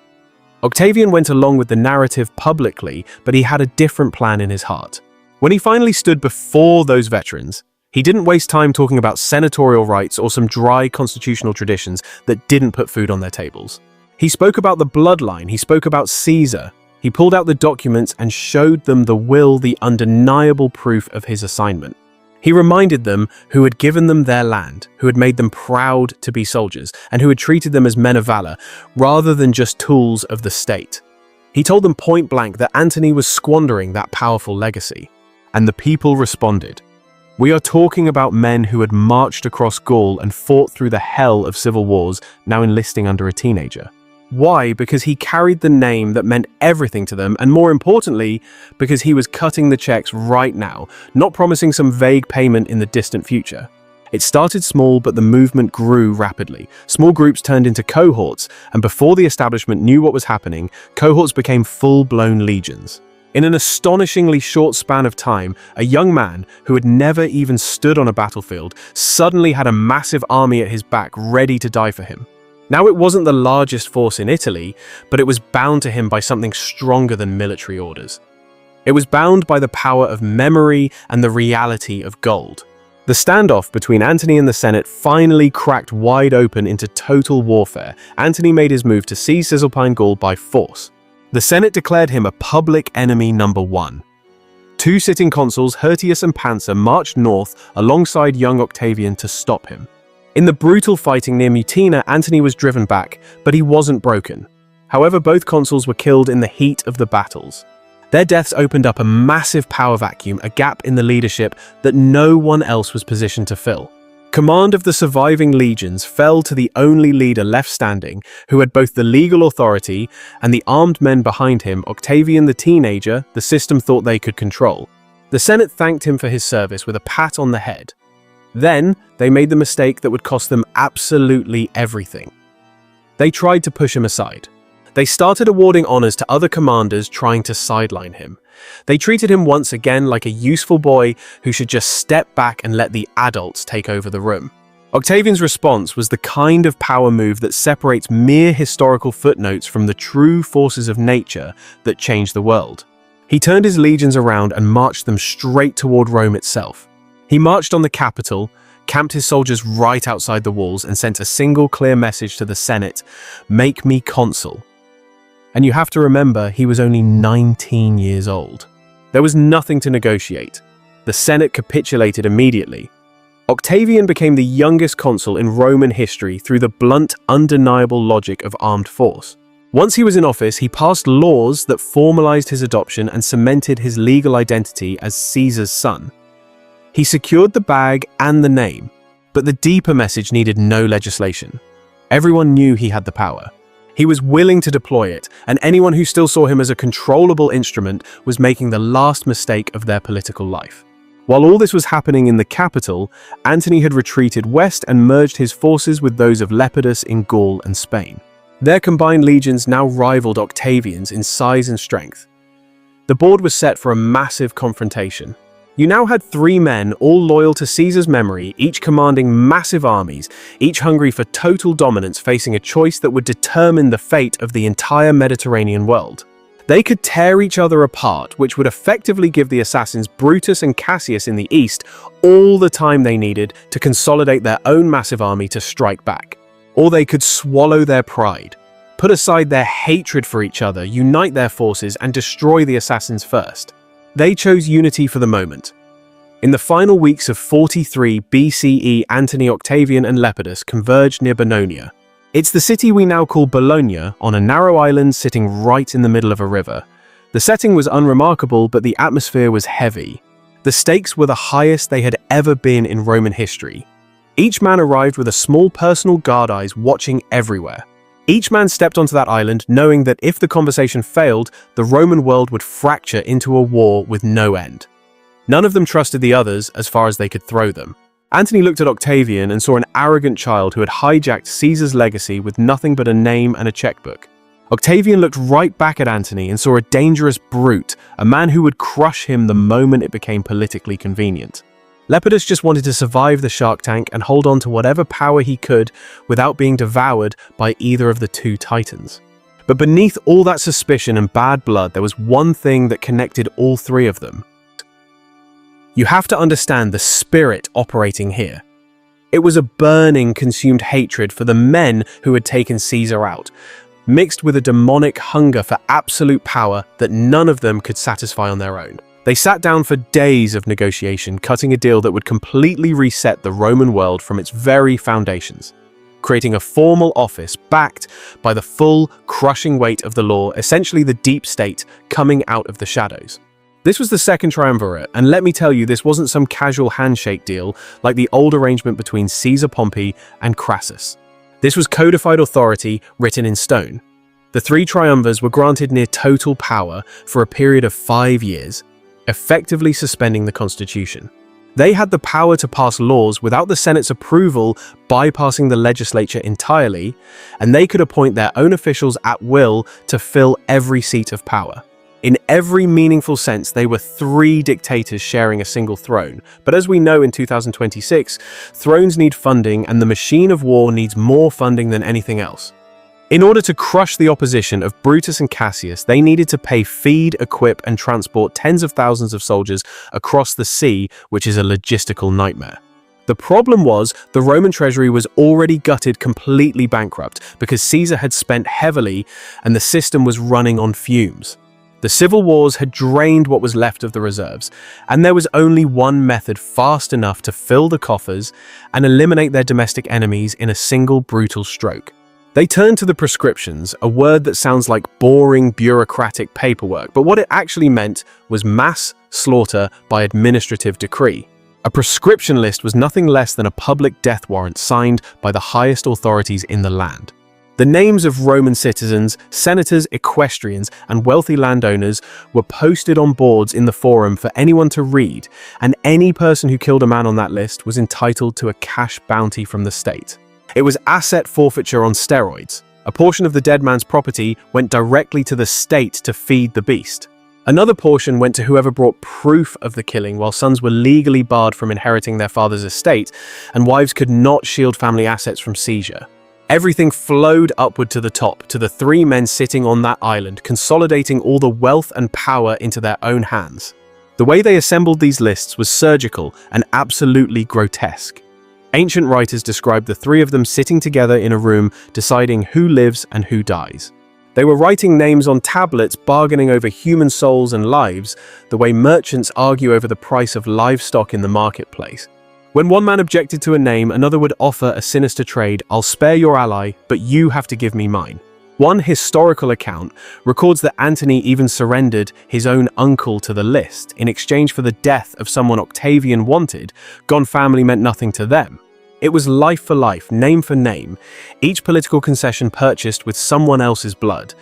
Octavian went along with the narrative publicly, but he had a different plan in his heart. When he finally stood before those veterans, he didn't waste time talking about senatorial rights or some dry constitutional traditions that didn't put food on their tables. He spoke about the bloodline, he spoke about Caesar. He pulled out the documents and showed them the will, the undeniable proof of his assignment. He reminded them who had given them their land, who had made them proud to be soldiers, and who had treated them as men of valor, rather than just tools of the state. He told them point blank that Antony was squandering that powerful legacy. And the people responded. We are talking about men who had marched across Gaul and fought through the hell of civil wars, now enlisting under a teenager. Why? Because he carried the name that meant everything to them, and more importantly, because he was cutting the checks right now, not promising some vague payment in the distant future. It started small, but the movement grew rapidly. Small groups turned into cohorts, and before the establishment knew what was happening, cohorts became full-blown legions. In an astonishingly short span of time, a young man who had never even stood on a battlefield suddenly had a massive army at his back ready to die for him. Now it wasn't the largest force in Italy, but it was bound to him by something stronger than military orders. It was bound by the power of memory and the reality of gold. The standoff between Antony and the Senate finally cracked wide open into total warfare. Antony made his move to seize Cisalpine Gaul by force. The Senate declared him a public enemy number one. Two sitting consuls, Hirtius and Pansa, marched north alongside young Octavian to stop him. In the brutal fighting near Mutina, Antony was driven back, but he wasn't broken. However, both consuls were killed in the heat of the battles. Their deaths opened up a massive power vacuum, a gap in the leadership that no one else was positioned to fill. Command of the surviving legions fell to the only leader left standing, who had both the legal authority and the armed men behind him, Octavian the teenager the system thought they could control. The Senate thanked him for his service with a pat on the head. Then, they made the mistake that would cost them absolutely everything. They tried to push him aside. They started awarding honors to other commanders trying to sideline him. They treated him once again like a useful boy who should just step back and let the adults take over the room. Octavian's response was the kind of power move that separates mere historical footnotes from the true forces of nature that changed the world. He turned his legions around and marched them straight toward Rome itself. He marched on the Capitol, camped his soldiers right outside the walls, and sent a single clear message to the Senate: "Make me consul." And you have to remember, he was only 19 years old. There was nothing to negotiate. The Senate capitulated immediately. Octavian became the youngest consul in Roman history through the blunt, undeniable logic of armed force. Once he was in office, he passed laws that formalized his adoption and cemented his legal identity as Caesar's son. He secured the bag and the name, but the deeper message needed no legislation. Everyone knew he had the power. He was willing to deploy it, and anyone who still saw him as a controllable instrument was making the last mistake of their political life. While all this was happening in the capital, Antony had retreated west and merged his forces with those of Lepidus in Gaul and Spain. Their combined legions now rivaled Octavian's in size and strength. The board was set for a massive confrontation. You now had three men, all loyal to Caesar's memory, each commanding massive armies, each hungry for total dominance, facing a choice that would determine the fate of the entire Mediterranean world. They could tear each other apart, which would effectively give the assassins Brutus and Cassius in the east all the time they needed to consolidate their own massive army to strike back. Or they could swallow their pride, put aside their hatred for each other, unite their forces, and destroy the assassins first. They chose unity for the moment. In the final weeks of 43 BCE, Antony, Octavian, and Lepidus converged near Bononia. It's the city we now call Bologna, on a narrow island sitting right in the middle of a river. The setting was unremarkable, but the atmosphere was heavy. The stakes were the highest they had ever been in Roman history. Each man arrived with a small personal guard eyes watching everywhere. Each man stepped onto that island knowing that if the conversation failed, the Roman world would fracture into a war with no end. None of them trusted the others as far as they could throw them. Antony looked at Octavian and saw an arrogant child who had hijacked Caesar's legacy with nothing but a name and a checkbook. Octavian looked right back at Antony and saw a dangerous brute, a man who would crush him the moment it became politically convenient. Lepidus just wanted to survive the Shark Tank and hold on to whatever power he could without being devoured by either of the two titans. But beneath all that suspicion and bad blood, there was one thing that connected all three of them. You have to understand the spirit operating here. It was a burning, consumed hatred for the men who had taken Caesar out, mixed with a demonic hunger for absolute power that none of them could satisfy on their own. They sat down for days of negotiation, cutting a deal that would completely reset the Roman world from its very foundations, creating a formal office backed by the full, crushing weight of the law, essentially the deep state coming out of the shadows. This was the second triumvirate, and let me tell you, this wasn't some casual handshake deal like the old arrangement between Caesar Pompey and Crassus. This was codified authority written in stone. The three triumvirs were granted near total power for a period of 5 years, effectively suspending the constitution. They had the power to pass laws without the Senate's approval, bypassing the legislature entirely, and they could appoint their own officials at will to fill every seat of power. In every meaningful sense, they were three dictators sharing a single throne. But as we know in 2026, thrones need funding, and the machine of war needs more funding than anything else. In order to crush the opposition of Brutus and Cassius, they needed to pay, feed, equip, and transport tens of thousands of soldiers across the sea, which is a logistical nightmare. The problem was, the Roman treasury was already gutted, completely bankrupt, because Caesar had spent heavily and the system was running on fumes. The civil wars had drained what was left of the reserves, and there was only one method fast enough to fill the coffers and eliminate their domestic enemies in a single brutal stroke. They turned to the prescriptions, a word that sounds like boring bureaucratic paperwork, but what it actually meant was mass slaughter by administrative decree. A prescription list was nothing less than a public death warrant signed by the highest authorities in the land. The names of Roman citizens, senators, equestrians, and wealthy landowners were posted on boards in the forum for anyone to read, and any person who killed a man on that list was entitled to a cash bounty from the state. It was asset forfeiture on steroids. A portion of the dead man's property went directly to the state to feed the beast. Another portion went to whoever brought proof of the killing, while sons were legally barred from inheriting their father's estate, and wives could not shield family assets from seizure. Everything flowed upward to the top, to the three men sitting on that island, consolidating all the wealth and power into their own hands. The way they assembled these lists was surgical and absolutely grotesque. Ancient writers described the three of them sitting together in a room, deciding who lives and who dies. They were writing names on tablets, bargaining over human souls and lives, the way merchants argue over the price of livestock in the marketplace. When one man objected to a name, another would offer a sinister trade: "I'll spare your ally, but you have to give me mine." One historical account records that Antony even surrendered his own uncle to the list in exchange for the death of someone Octavian wanted. Gone family meant nothing to them. It was life for life, name for name, each political concession purchased with someone else's blood.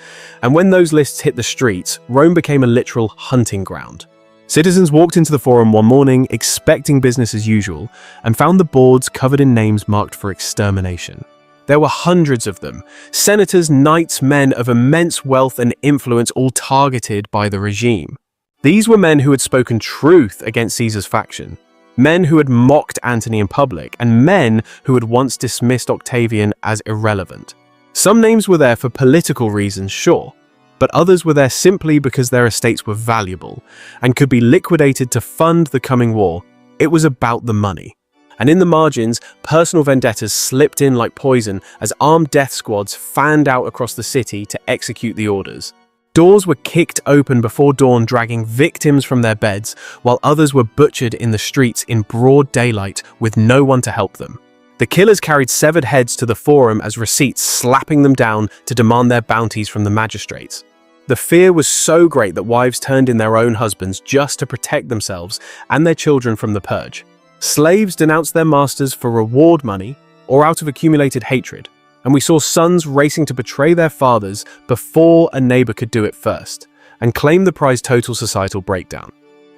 And when those lists hit the streets, Rome became a literal hunting ground. Citizens walked into the forum one morning, expecting business as usual, and found the boards covered in names marked for extermination. There were hundreds of them, senators, knights, men of immense wealth and influence, all targeted by the regime. These were men who had spoken truth against Caesar's faction. Men who had mocked Antony in public, and men who had once dismissed Octavian as irrelevant. Some names were there for political reasons, sure, but others were there simply because their estates were valuable and could be liquidated to fund the coming war. It was about the money. And in the margins, personal vendettas slipped in like poison as armed death squads fanned out across the city to execute the orders. Doors were kicked open before dawn, dragging victims from their beds, while others were butchered in the streets in broad daylight with no one to help them. The killers carried severed heads to the forum as receipts, slapping them down to demand their bounties from the magistrates. The fear was so great that wives turned in their own husbands just to protect themselves and their children from the purge. Slaves denounced their masters for reward money or out of accumulated hatred. And we saw sons racing to betray their fathers before a neighbor could do it first, and claim the prize: total societal breakdown.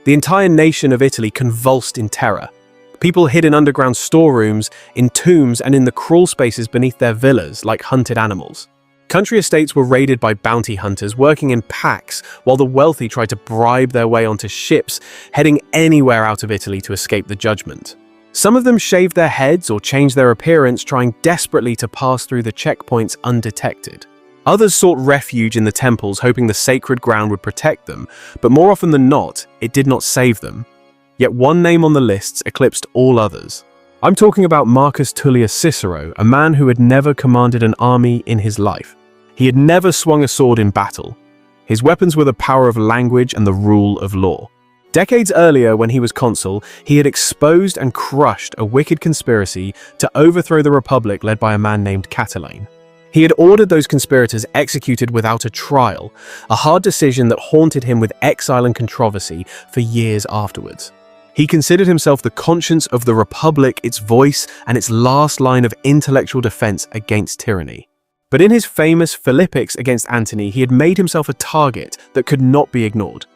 The entire nation of Italy convulsed in terror. People hid in underground storerooms, in tombs, and in the crawl spaces beneath their villas like hunted animals. Country estates were raided by bounty hunters working in packs, while the wealthy tried to bribe their way onto ships, heading anywhere out of Italy to escape the judgment. Some of them shaved their heads or changed their appearance, trying desperately to pass through the checkpoints undetected. Others sought refuge in the temples, hoping the sacred ground would protect them, but more often than not, it did not save them. Yet one name on the lists eclipsed all others. I'm talking about Marcus Tullius Cicero, a man who had never commanded an army in his life. He had never swung a sword in battle. His weapons were the power of language and the rule of law. Decades earlier, when he was consul, he had exposed and crushed a wicked conspiracy to overthrow the Republic led by a man named Catiline. He had ordered those conspirators executed without a trial, a hard decision that haunted him with exile and controversy for years afterwards. He considered himself the conscience of the Republic, its voice, and its last line of intellectual defense against tyranny. But in his famous Philippics against Antony, he had made himself a target that could not be ignored,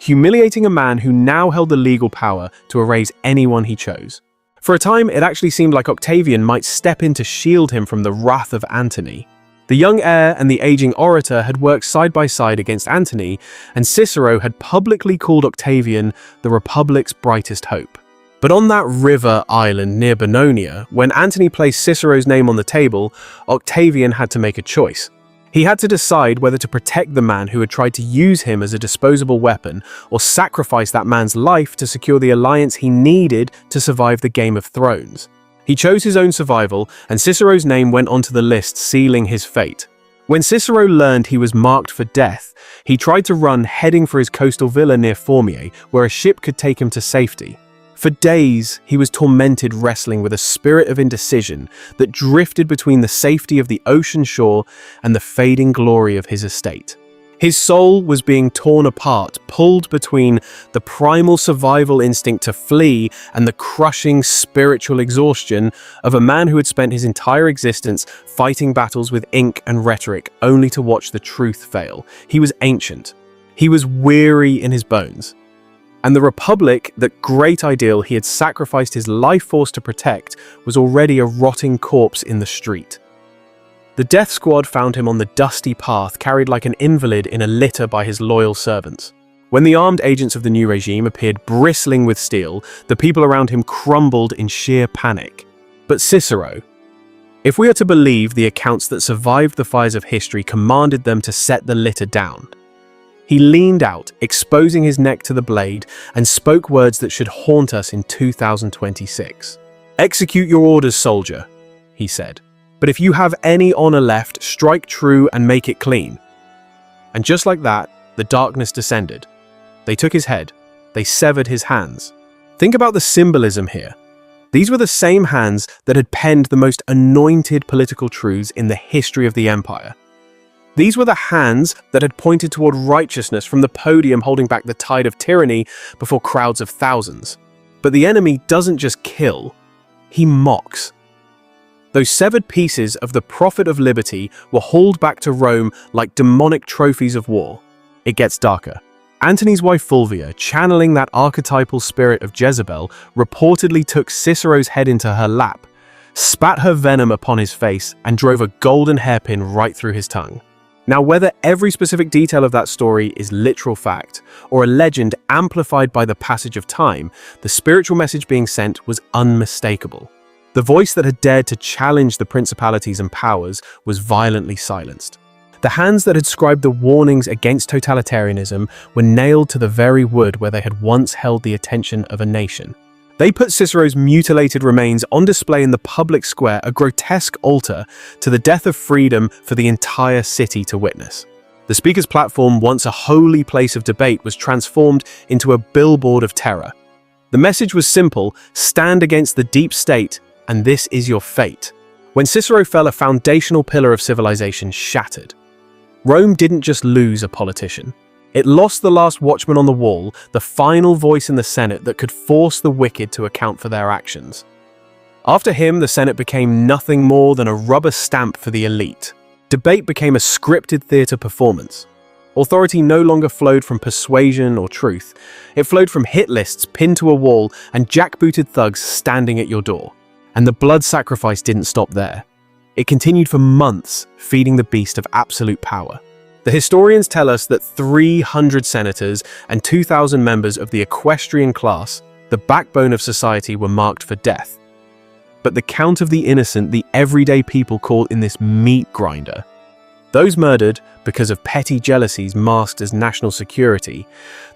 humiliating a man who now held the legal power to erase anyone he chose. For a time, it actually seemed like Octavian might step in to shield him from the wrath of Antony. The young heir and the aging orator had worked side by side against Antony, and Cicero had publicly called Octavian the Republic's brightest hope. But on that river island near Bononia, when Antony placed Cicero's name on the table, Octavian had to make a choice. He had to decide whether to protect the man who had tried to use him as a disposable weapon, or sacrifice that man's life to secure the alliance he needed to survive the Game of Thrones. He chose his own survival, and Cicero's name went onto the list, sealing his fate. When Cicero learned he was marked for death, he tried to run, heading for his coastal villa near Formiae, where a ship could take him to safety. For days, he was tormented, wrestling with a spirit of indecision that drifted between the safety of the ocean shore and the fading glory of his estate. His soul was being torn apart, pulled between the primal survival instinct to flee and the crushing spiritual exhaustion of a man who had spent his entire existence fighting battles with ink and rhetoric only to watch the truth fail. He was ancient. He was weary in his bones. And the Republic, that great ideal he had sacrificed his life force to protect, was already a rotting corpse in the street. The death squad found him on the dusty path, carried like an invalid in a litter by his loyal servants. When the armed agents of the new regime appeared bristling with steel, the people around him crumbled in sheer panic. But Cicero, if we are to believe the accounts that survived the fires of history, commanded them to set the litter down. He leaned out, exposing his neck to the blade, and spoke words that should haunt us in 2026. "Execute your orders, soldier," he said. "But if you have any honor left, strike true and make it clean." And just like that, the darkness descended. They took his head. They severed his hands. Think about the symbolism here. These were the same hands that had penned the most anointed political truths in the history of the empire. These were the hands that had pointed toward righteousness from the podium, holding back the tide of tyranny before crowds of thousands. But the enemy doesn't just kill, he mocks. Those severed pieces of the prophet of liberty were hauled back to Rome like demonic trophies of war. It gets darker. Antony's wife Fulvia, channeling that archetypal spirit of Jezebel, reportedly took Cicero's head into her lap, spat her venom upon his face, and drove a golden hairpin right through his tongue. Now, whether every specific detail of that story is literal fact or a legend amplified by the passage of time, the spiritual message being sent was unmistakable. The voice that had dared to challenge the principalities and powers was violently silenced. The hands that had scribed the warnings against totalitarianism were nailed to the very wood where they had once held the attention of a nation. They put Cicero's mutilated remains on display in the public square, a grotesque altar to the death of freedom for the entire city to witness. The speaker's platform, once a holy place of debate, was transformed into a billboard of terror. The message was simple: stand against the deep state, and this is your fate. When Cicero fell, a foundational pillar of civilization shattered. Rome didn't just lose a politician. It lost the last watchman on the wall, the final voice in the Senate that could force the wicked to account for their actions. After him, the Senate became nothing more than a rubber stamp for the elite. Debate became a scripted theater performance. Authority no longer flowed from persuasion or truth. It flowed from hit lists pinned to a wall and jackbooted thugs standing at your door. And the blood sacrifice didn't stop there. It continued for months, feeding the beast of absolute power. The historians tell us that 300 senators and 2,000 members of the equestrian class, the backbone of society, were marked for death. But the count of the innocent, the everyday people caught in this meat grinder, those murdered because of petty jealousies masked as national security,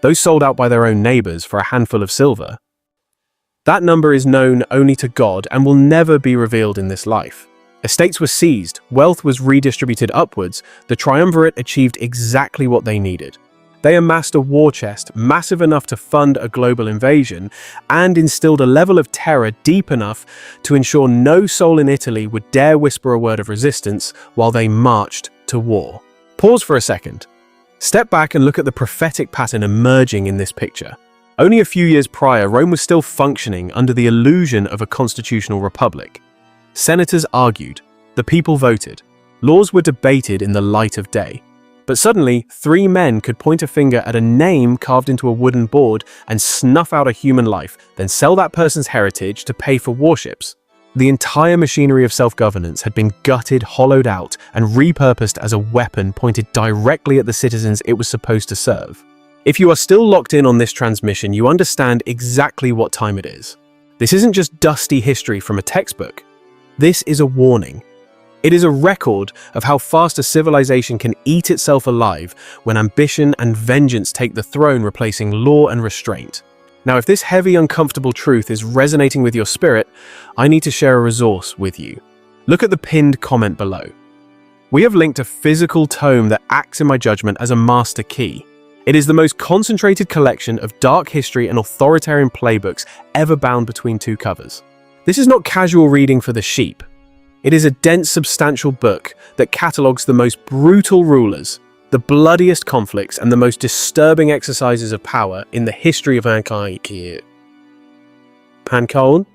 those sold out by their own neighbors for a handful of silver, that number is known only to God and will never be revealed in this life. Estates were seized, wealth was redistributed upwards, the triumvirate achieved exactly what they needed. They amassed a war chest massive enough to fund a global invasion and instilled a level of terror deep enough to ensure no soul in Italy would dare whisper a word of resistance while they marched to war. Pause for a second. Step back and look at the prophetic pattern emerging in this picture. Only a few years prior, Rome was still functioning under the illusion of a constitutional republic. Senators argued, the people voted, laws were debated in the light of day. But suddenly, 3 men could point a finger at a name carved into a wooden board and snuff out a human life, then sell that person's heritage to pay for warships. The entire machinery of self-governance had been gutted, hollowed out, and repurposed as a weapon pointed directly at the citizens it was supposed to serve. If you are still locked in on this transmission, you understand exactly what time it is. This isn't just dusty history from a textbook. This is a warning. It is a record of how fast a civilization can eat itself alive when ambition and vengeance take the throne, replacing law and restraint. Now, if this heavy, uncomfortable truth is resonating with your spirit, I need to share a resource with you. Look at the pinned comment below. We have linked a physical tome that acts in my judgment as a master key. It is the most concentrated collection of dark history and authoritarian playbooks ever bound between 2 covers. This is not casual reading for the sheep. It is a dense, substantial book that catalogues the most brutal rulers, the bloodiest conflicts, and the most disturbing exercises of power in the history of mankind. Pancone?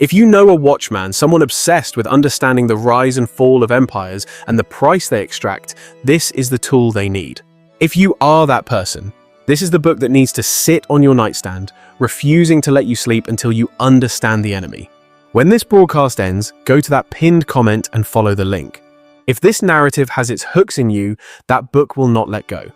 If you know a watchman, someone obsessed with understanding the rise and fall of empires and the price they extract, this is the tool they need. If you are that person, this is the book that needs to sit on your nightstand, refusing to let you sleep until you understand the enemy. When this broadcast ends, go to that pinned comment and follow the link. If this narrative has its hooks in you, that book will not let go.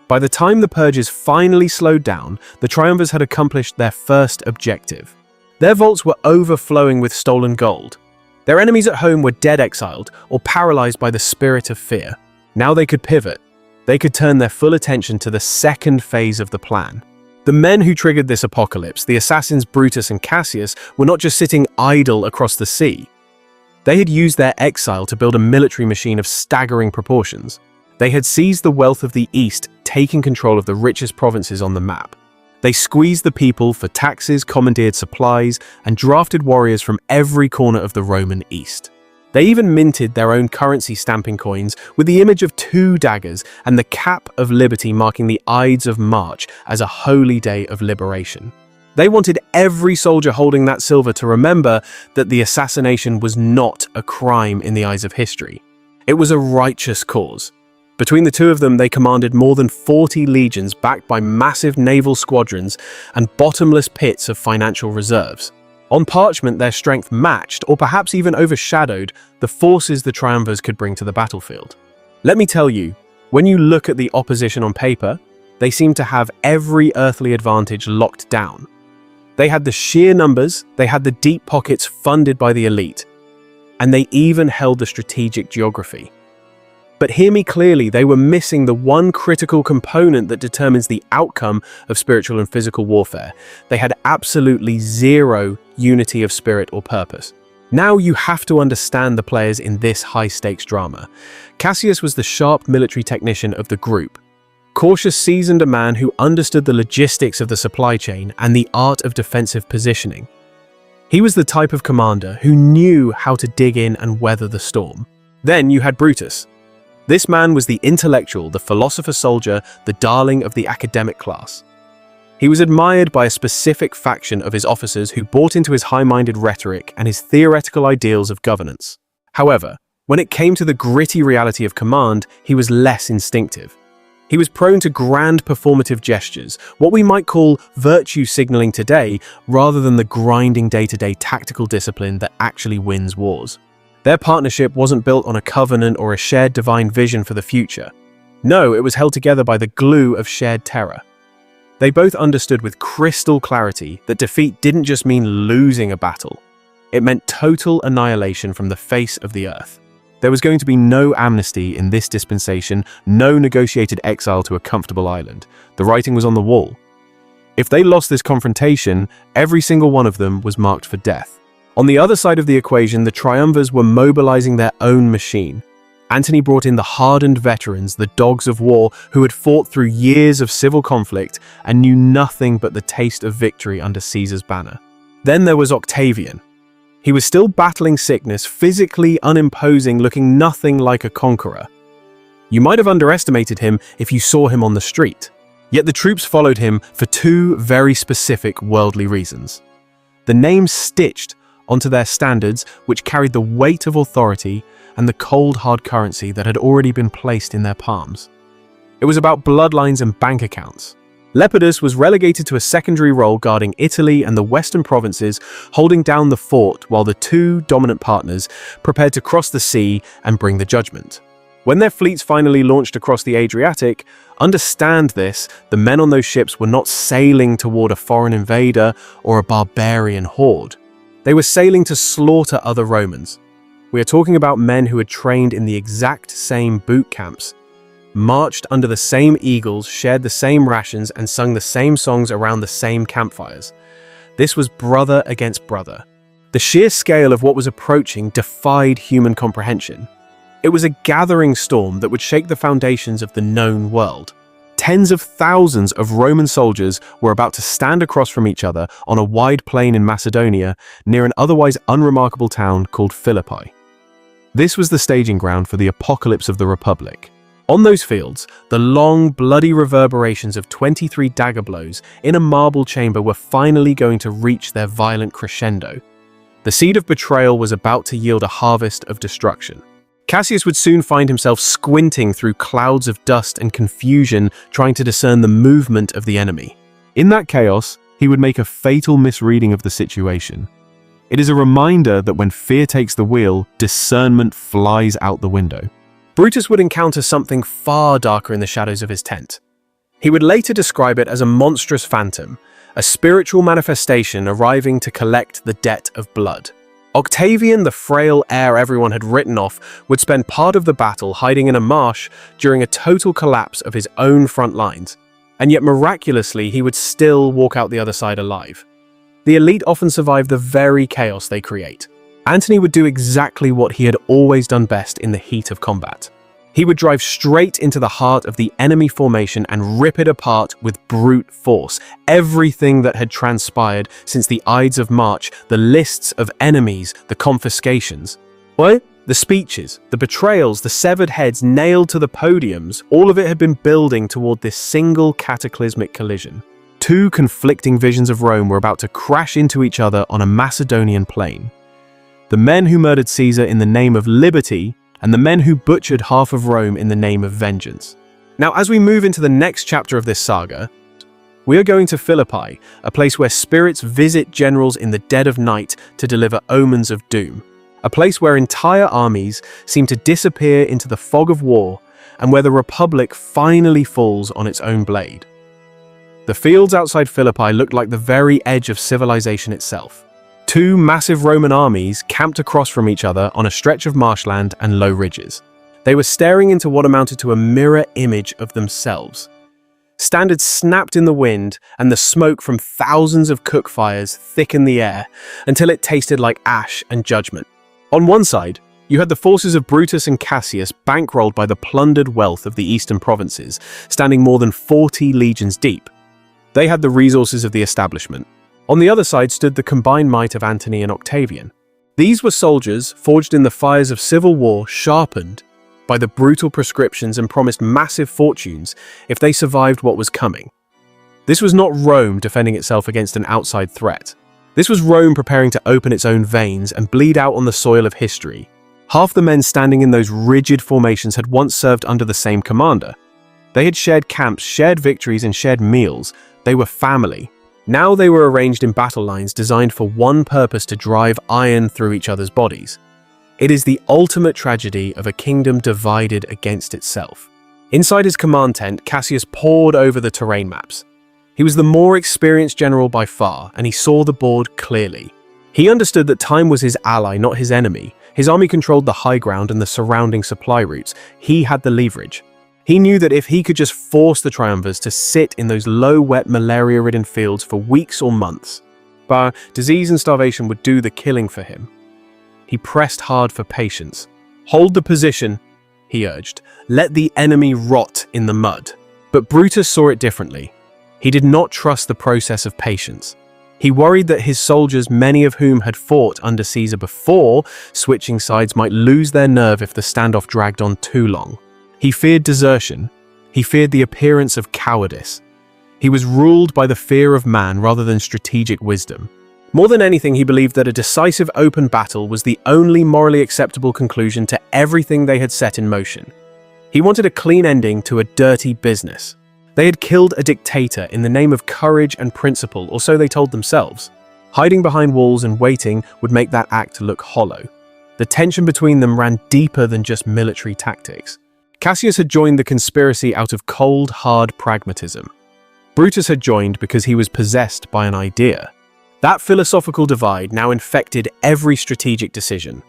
By the time the purges finally slowed down, the triumvirs had accomplished their first objective. Their vaults were overflowing with stolen gold. Their enemies at home were dead exiled or paralyzed by the spirit of fear. Now they could pivot. They could turn their full attention to the second phase of the plan. The men who triggered this apocalypse, the assassins Brutus and Cassius, were not just sitting idle across the sea. They had used their exile to build a military machine of staggering proportions. They had seized the wealth of the East, taking control of the richest provinces on the map. They squeezed the people for taxes, commandeered supplies, and drafted warriors from every corner of the Roman East. They even minted their own currency stamping coins with the image of 2 daggers and the cap of liberty marking the Ides of March as a holy day of liberation. They wanted every soldier holding that silver to remember that the assassination was not a crime in the eyes of history. It was a righteous cause. Between the two of them, they commanded more than 40 legions backed by massive naval squadrons and bottomless pits of financial reserves. On parchment, their strength matched, or perhaps even overshadowed, the forces the triumvirs could bring to the battlefield. Let me tell you, when you look at the opposition on paper, they seem to have every earthly advantage locked down. They had the sheer numbers, they had the deep pockets funded by the elite, and they even held the strategic geography. But hear me clearly, they were missing the one critical component that determines the outcome of spiritual and physical warfare. They had absolutely zero unity of spirit or purpose. Now you have to understand the players in this high-stakes drama. Cassius was the sharp military technician of the group. Cautious, seasoned, a man who understood the logistics of the supply chain and the art of defensive positioning. He was the type of commander who knew how to dig in and weather the storm. Then you had Brutus. This man was the intellectual, the philosopher soldier, the darling of the academic class. He was admired by a specific faction of his officers who bought into his high-minded rhetoric and his theoretical ideals of governance. However, when it came to the gritty reality of command, he was less instinctive. He was prone to grand performative gestures, what we might call virtue signaling today, rather than the grinding day-to-day tactical discipline that actually wins wars. Their partnership wasn't built on a covenant or a shared divine vision for the future. No, it was held together by the glue of shared terror. They both understood with crystal clarity that defeat didn't just mean losing a battle. It meant total annihilation from the face of the earth. There was going to be no amnesty in this dispensation, no negotiated exile to a comfortable island. The writing was on the wall. If they lost this confrontation, every single one of them was marked for death. On the other side of the equation, the triumvirs were mobilizing their own machine. Antony brought in the hardened veterans, the dogs of war, who had fought through years of civil conflict and knew nothing but the taste of victory under Caesar's banner. Then there was Octavian. He was still battling sickness, physically unimposing, looking nothing like a conqueror. You might have underestimated him if you saw him on the street. Yet the troops followed him for 2 very specific worldly reasons. The names stitched onto their standards, which carried the weight of authority and the cold, hard currency that had already been placed in their palms. It was about bloodlines and bank accounts. Lepidus was relegated to a secondary role guarding Italy and the western provinces, holding down the fort while the 2 dominant partners prepared to cross the sea and bring the judgment. When their fleets finally launched across the Adriatic, understand this, the men on those ships were not sailing toward a foreign invader or a barbarian horde. They were sailing to slaughter other Romans. We are talking about men who had trained in the exact same boot camps, marched under the same eagles, shared the same rations, and sung the same songs around the same campfires. This was brother against brother. The sheer scale of what was approaching defied human comprehension. It was a gathering storm that would shake the foundations of the known world. Tens of thousands of Roman soldiers were about to stand across from each other on a wide plain in Macedonia, near an otherwise unremarkable town called Philippi. This was the staging ground for the apocalypse of the Republic. On those fields, the long, bloody reverberations of 23 dagger blows in a marble chamber were finally going to reach their violent crescendo. The seed of betrayal was about to yield a harvest of destruction. Cassius would soon find himself squinting through clouds of dust and confusion, trying to discern the movement of the enemy. In that chaos, he would make a fatal misreading of the situation. It is a reminder that when fear takes the wheel, discernment flies out the window. Brutus would encounter something far darker in the shadows of his tent. He would later describe it as a monstrous phantom, a spiritual manifestation arriving to collect the debt of blood. Octavian, the frail heir everyone had written off, would spend part of the battle hiding in a marsh during a total collapse of his own front lines, and yet miraculously he would still walk out the other side alive. The elite often survive the very chaos they create. Antony would do exactly what he had always done best in the heat of combat. He would drive straight into the heart of the enemy formation and rip it apart with brute force. Everything that had transpired since the Ides of March, the lists of enemies, the confiscations. What? The speeches, the betrayals, the severed heads nailed to the podiums, all of it had been building toward this single cataclysmic collision. Two conflicting visions of Rome were about to crash into each other on a Macedonian plain. The men who murdered Caesar in the name of liberty, and the men who butchered half of Rome in the name of vengeance. Now, as we move into the next chapter of this saga, we are going to Philippi, a place where spirits visit generals in the dead of night to deliver omens of doom. A place where entire armies seem to disappear into the fog of war, and where the Republic finally falls on its own blade. The fields outside Philippi looked like the very edge of civilization itself. Two massive Roman armies camped across from each other on a stretch of marshland and low ridges. They were staring into what amounted to a mirror image of themselves. Standards snapped in the wind, and the smoke from thousands of cook fires thickened the air until it tasted like ash and judgment. On one side, you had the forces of Brutus and Cassius bankrolled by the plundered wealth of the eastern provinces, standing more than 40 legions deep. They had the resources of the establishment. On the other side stood the combined might of Antony and Octavian. These were soldiers forged in the fires of civil war, sharpened by the brutal prescriptions, and promised massive fortunes if they survived what was coming. This was not Rome defending itself against an outside threat. This was Rome preparing to open its own veins and bleed out on the soil of history. Half the men standing in those rigid formations had once served under the same commander. They had shared camps, shared victories, and shared meals. They were family. Now they were arranged in battle lines designed for one purpose: to drive iron through each other's bodies. It is the ultimate tragedy of a kingdom divided against itself. Inside his command tent, Cassius pored over the terrain maps. He was the more experienced general by far, and he saw the board clearly. He understood that time was his ally, not his enemy. His army controlled the high ground and the surrounding supply routes. He had the leverage. He knew that if he could just force the triumvirs to sit in those low, wet, malaria-ridden fields for weeks or months, but disease and starvation would do the killing for him. He pressed hard for patience. "Hold the position," he urged. "Let the enemy rot in the mud." But Brutus saw it differently. He did not trust the process of patience. He worried that his soldiers, many of whom had fought under Caesar before, switching sides, might lose their nerve if the standoff dragged on too long. He feared desertion. He feared the appearance of cowardice. He was ruled by the fear of man rather than strategic wisdom. More than anything, he believed that a decisive open battle was the only morally acceptable conclusion to everything they had set in motion. He wanted a clean ending to a dirty business. They had killed a dictator in the name of courage and principle, or so they told themselves. Hiding behind walls and waiting would make that act look hollow. The tension between them ran deeper than just military tactics. Cassius had joined the conspiracy out of cold, hard pragmatism. Brutus had joined because he was possessed by an idea. That philosophical divide now infected every strategic decision.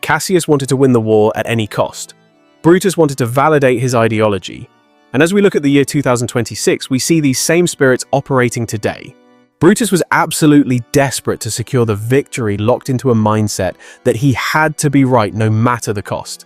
Cassius wanted to win the war at any cost. Brutus wanted to validate his ideology. And as we look at the year 2026, we see these same spirits operating today. Brutus was absolutely desperate to secure the victory, locked into a mindset that he had to be right no matter the cost.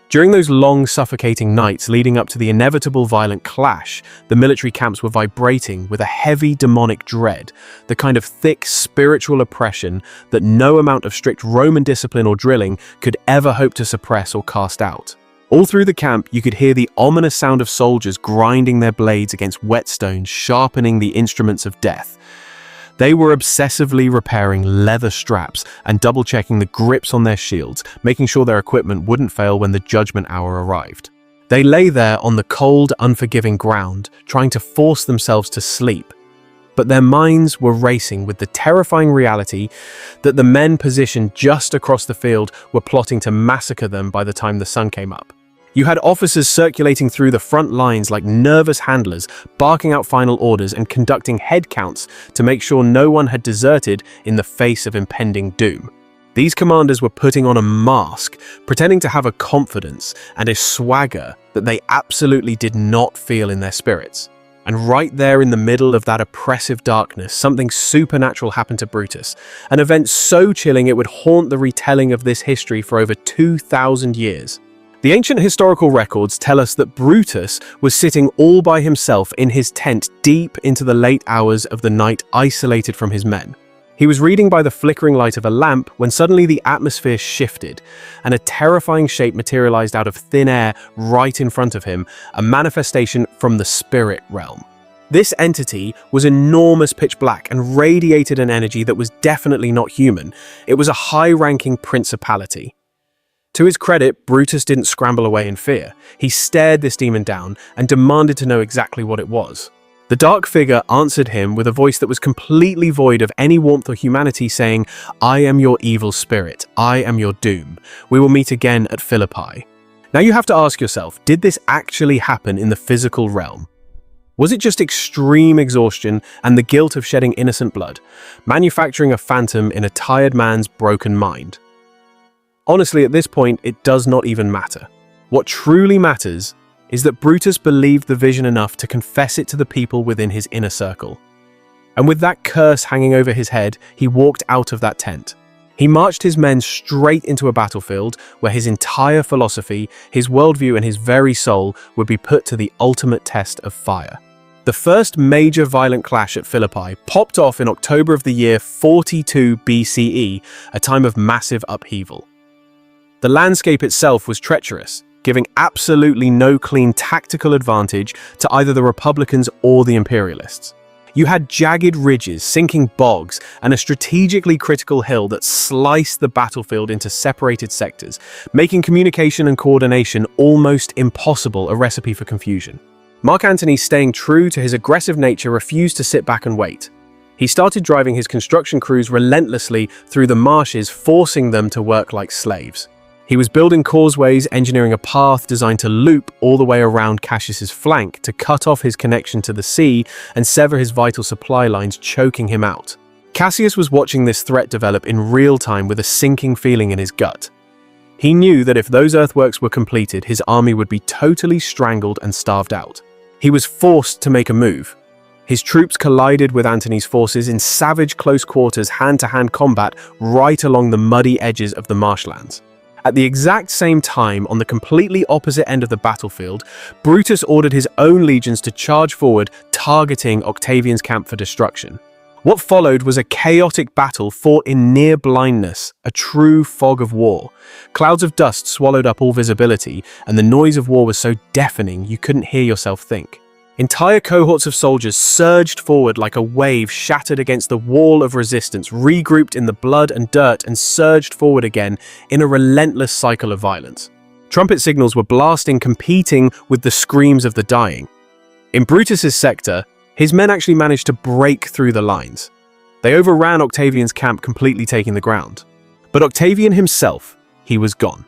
During those long, suffocating nights leading up to the inevitable violent clash, the military camps were vibrating with a heavy demonic dread, the kind of thick spiritual oppression that no amount of strict Roman discipline or drilling could ever hope to suppress or cast out. All through the camp, you could hear the ominous sound of soldiers grinding their blades against whetstones, sharpening the instruments of death. They were obsessively repairing leather straps and double-checking the grips on their shields, making sure their equipment wouldn't fail when the judgment hour arrived. They lay there on the cold, unforgiving ground, trying to force themselves to sleep. but their minds were racing with the terrifying reality that the men positioned just across the field were plotting to massacre them by the time the sun came up. You had officers circulating through the front lines like nervous handlers, barking out final orders and conducting head counts to make sure no one had deserted in the face of impending doom. These commanders were putting on a mask, pretending to have a confidence and a swagger that they absolutely did not feel in their spirits. And right there in the middle of that oppressive darkness, something supernatural happened to Brutus, an event so chilling it would haunt the retelling of this history for over 2,000 years. The ancient historical records tell us that Brutus was sitting all by himself in his tent deep into the late hours of the night, isolated from his men. He was reading by the flickering light of a lamp when suddenly the atmosphere shifted and a terrifying shape materialized out of thin air right in front of him, a manifestation from the spirit realm. This entity was enormous, pitch black, and radiated an energy that was definitely not human. It was a high-ranking principality. To his credit, Brutus didn't scramble away in fear. He stared this demon down and demanded to know exactly what it was. The dark figure answered him with a voice that was completely void of any warmth or humanity, saying, "I am your evil spirit. I am your doom. We will meet again at Philippi." Now you have to ask yourself, did this actually happen in the physical realm? Was it just extreme exhaustion and the guilt of shedding innocent blood, manufacturing a phantom in a tired man's broken mind? Honestly, at this point, it does not even matter. What truly matters is that Brutus believed the vision enough to confess it to the people within his inner circle. And with that curse hanging over his head, he walked out of that tent. He marched his men straight into a battlefield where his entire philosophy, his worldview, and his very soul would be put to the ultimate test of fire. The first major violent clash at Philippi popped off in October of the year 42 BCE, a time of massive upheaval. The landscape itself was treacherous, giving absolutely no clean tactical advantage to either the Republicans or the Imperialists. You had jagged ridges, sinking bogs, and a strategically critical hill that sliced the battlefield into separated sectors, making communication and coordination almost impossible, a recipe for confusion. Mark Antony, staying true to his aggressive nature, refused to sit back and wait. He started driving his construction crews relentlessly through the marshes, forcing them to work like slaves. He was building causeways, engineering a path designed to loop all the way around Cassius's flank to cut off his connection to the sea and sever his vital supply lines, choking him out. Cassius was watching this threat develop in real time with a sinking feeling in his gut. He knew that if those earthworks were completed, his army would be totally strangled and starved out. He was forced to make a move. His troops collided with Antony's forces in savage close quarters, hand-to-hand combat right along the muddy edges of the marshlands. At the exact same time, on the completely opposite end of the battlefield, Brutus ordered his own legions to charge forward, targeting Octavian's camp for destruction. What followed was a chaotic battle fought in near blindness, a true fog of war. Clouds of dust swallowed up all visibility, and the noise of war was so deafening you couldn't hear yourself think. Entire cohorts of soldiers surged forward like a wave shattered against the wall of resistance, regrouped in the blood and dirt, and surged forward again in a relentless cycle of violence. Trumpet signals were blasting, competing with the screams of the dying. In Brutus's sector, his men actually managed to break through the lines. They overran Octavian's camp, completely taking the ground. But Octavian himself, he was gone.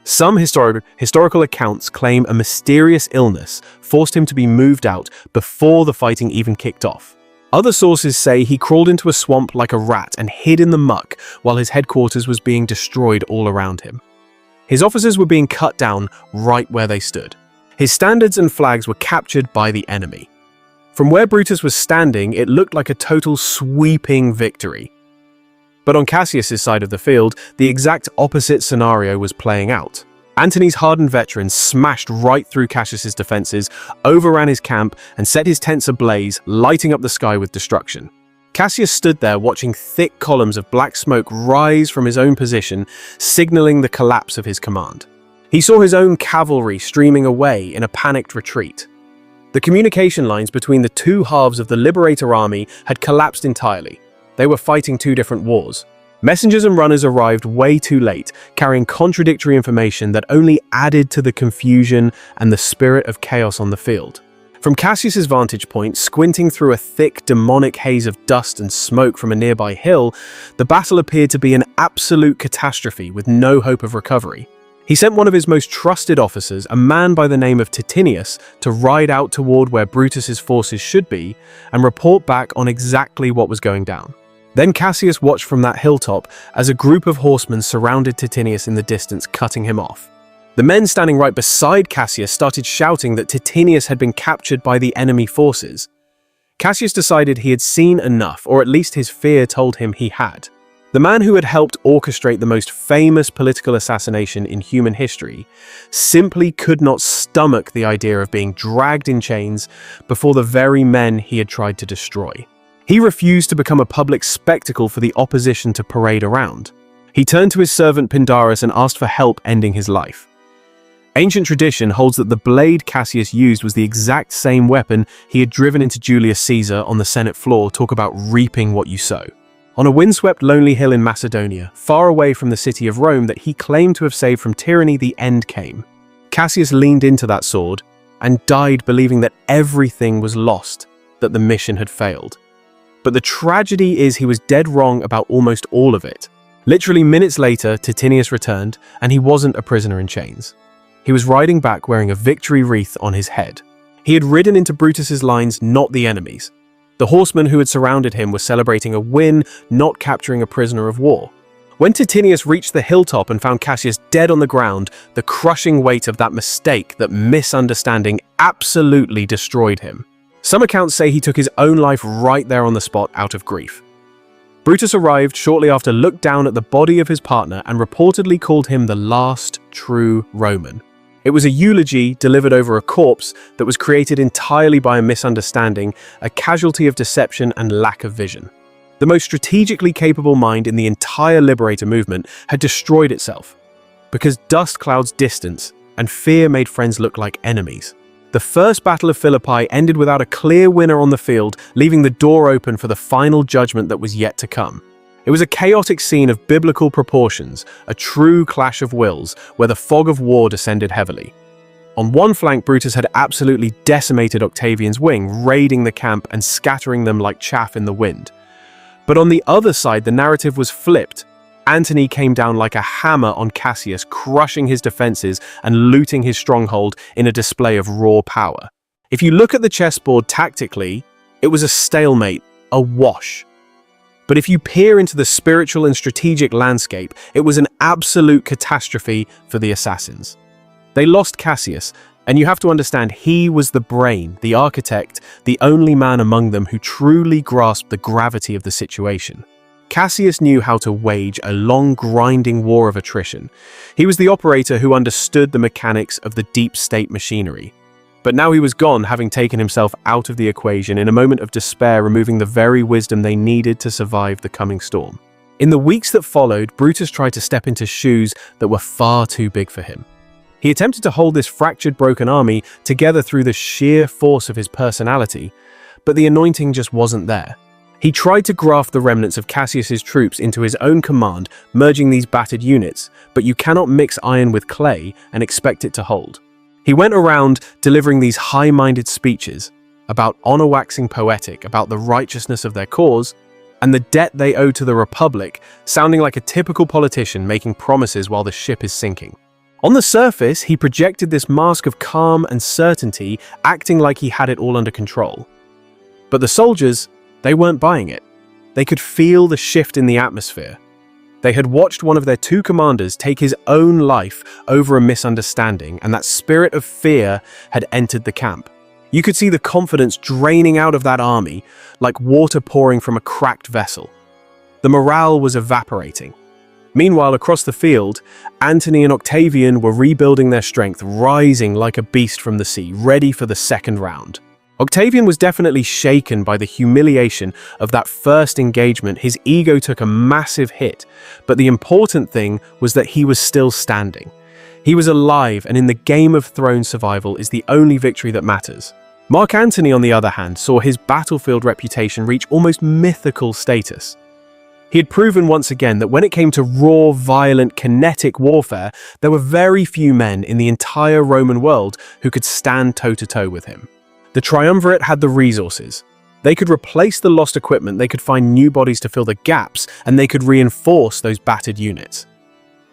Some historical accounts claim a mysterious illness forced him to be moved out before the fighting even kicked off. Other sources say he crawled into a swamp like a rat and hid in the muck while his headquarters was being destroyed all around him. His officers were being cut down right where they stood. His standards and flags were captured by the enemy. From where Brutus was standing, it looked like a total sweeping victory. But on Cassius's side of the field, the exact opposite scenario was playing out. Antony's hardened veterans smashed right through Cassius's defenses, overran his camp, and set his tents ablaze, lighting up the sky with destruction. Cassius stood there watching thick columns of black smoke rise from his own position, signaling the collapse of his command. He saw his own cavalry streaming away in a panicked retreat. The communication lines between the two halves of the Liberator army had collapsed entirely. They were fighting two different wars. Messengers and runners arrived way too late, carrying contradictory information that only added to the confusion and the spirit of chaos on the field. From Cassius's vantage point, squinting through a thick, demonic haze of dust and smoke from a nearby hill, the battle appeared to be an absolute catastrophe with no hope of recovery. He sent one of his most trusted officers, a man by the name of Titinius, to ride out toward where Brutus's forces should be and report back on exactly what was going down. Then Cassius watched from that hilltop as a group of horsemen surrounded Titinius in the distance, cutting him off. The men standing right beside Cassius started shouting that Titinius had been captured by the enemy forces. Cassius decided he had seen enough, or at least his fear told him he had. The man who had helped orchestrate the most famous political assassination in human history simply could not stomach the idea of being dragged in chains before the very men he had tried to destroy. He refused to become a public spectacle for the opposition to parade around. He turned to his servant Pindarus and asked for help ending his life. Ancient tradition holds that the blade Cassius used was the exact same weapon he had driven into Julius Caesar on the Senate floor. Talk about reaping what you sow. On a windswept, lonely hill in Macedonia, far away from the city of Rome that he claimed to have saved from tyranny, the end came. Cassius leaned into that sword and died believing that everything was lost, that the mission had failed. But the tragedy is he was dead wrong about almost all of it. Literally minutes later, Titinius returned, and he wasn't a prisoner in chains. He was riding back wearing a victory wreath on his head. He had ridden into Brutus's lines, not the enemies. The horsemen who had surrounded him were celebrating a win, not capturing a prisoner of war. When Titinius reached the hilltop and found Cassius dead on the ground, the crushing weight of that mistake, that misunderstanding, absolutely destroyed him. Some accounts say he took his own life right there on the spot out of grief. Brutus arrived shortly after, looked down at the body of his partner, and reportedly called him the last true Roman. It was a eulogy delivered over a corpse that was created entirely by a misunderstanding, a casualty of deception and lack of vision. The most strategically capable mind in the entire liberator movement had destroyed itself, because dust clouds distance and fear made friends look like enemies. The first battle of Philippi ended without a clear winner on the field, leaving the door open for the final judgment that was yet to come. It was a chaotic scene of biblical proportions, a true clash of wills, where the fog of war descended heavily. On one flank, Brutus had absolutely decimated Octavian's wing, raiding the camp and scattering them like chaff in the wind. But on the other side, the narrative was flipped. Antony came down like a hammer on Cassius, crushing his defenses and looting his stronghold in a display of raw power. If you look at the chessboard tactically, it was a stalemate, a wash. But if you peer into the spiritual and strategic landscape, it was an absolute catastrophe for the assassins. They lost Cassius, and you have to understand he was the brain, the architect, the only man among them who truly grasped the gravity of the situation. Cassius knew how to wage a long, grinding war of attrition. He was the operator who understood the mechanics of the deep state machinery. But now he was gone, having taken himself out of the equation in a moment of despair, removing the very wisdom they needed to survive the coming storm. In the weeks that followed, Brutus tried to step into shoes that were far too big for him. He attempted to hold this fractured, broken army together through the sheer force of his personality, but the anointing just wasn't there. He tried to graft the remnants of Cassius's troops into his own command, merging these battered units, but you cannot mix iron with clay and expect it to hold. He went around delivering these high-minded speeches about honor-waxing poetic, about the righteousness of their cause, and the debt they owed to the Republic, sounding like a typical politician making promises while the ship is sinking. On the surface, he projected this mask of calm and certainty, acting like he had it all under control. But the soldiers, they weren't buying it. They could feel the shift in the atmosphere. They had watched one of their two commanders take his own life over a misunderstanding, and that spirit of fear had entered the camp. You could see the confidence draining out of that army, like water pouring from a cracked vessel. The morale was evaporating. Meanwhile, across the field, Antony and Octavian were rebuilding their strength, rising like a beast from the sea, ready for the second round. Octavian was definitely shaken by the humiliation of that first engagement. His ego took a massive hit, but the important thing was that he was still standing. He was alive, and in the Game of Thrones, survival is the only victory that matters. Mark Antony, on the other hand, saw his battlefield reputation reach almost mythical status. He had proven once again that when it came to raw, violent, kinetic warfare, there were very few men in the entire Roman world who could stand toe-to-toe with him. The triumvirate had the resources. They could replace the lost equipment, they could find new bodies to fill the gaps, and they could reinforce those battered units.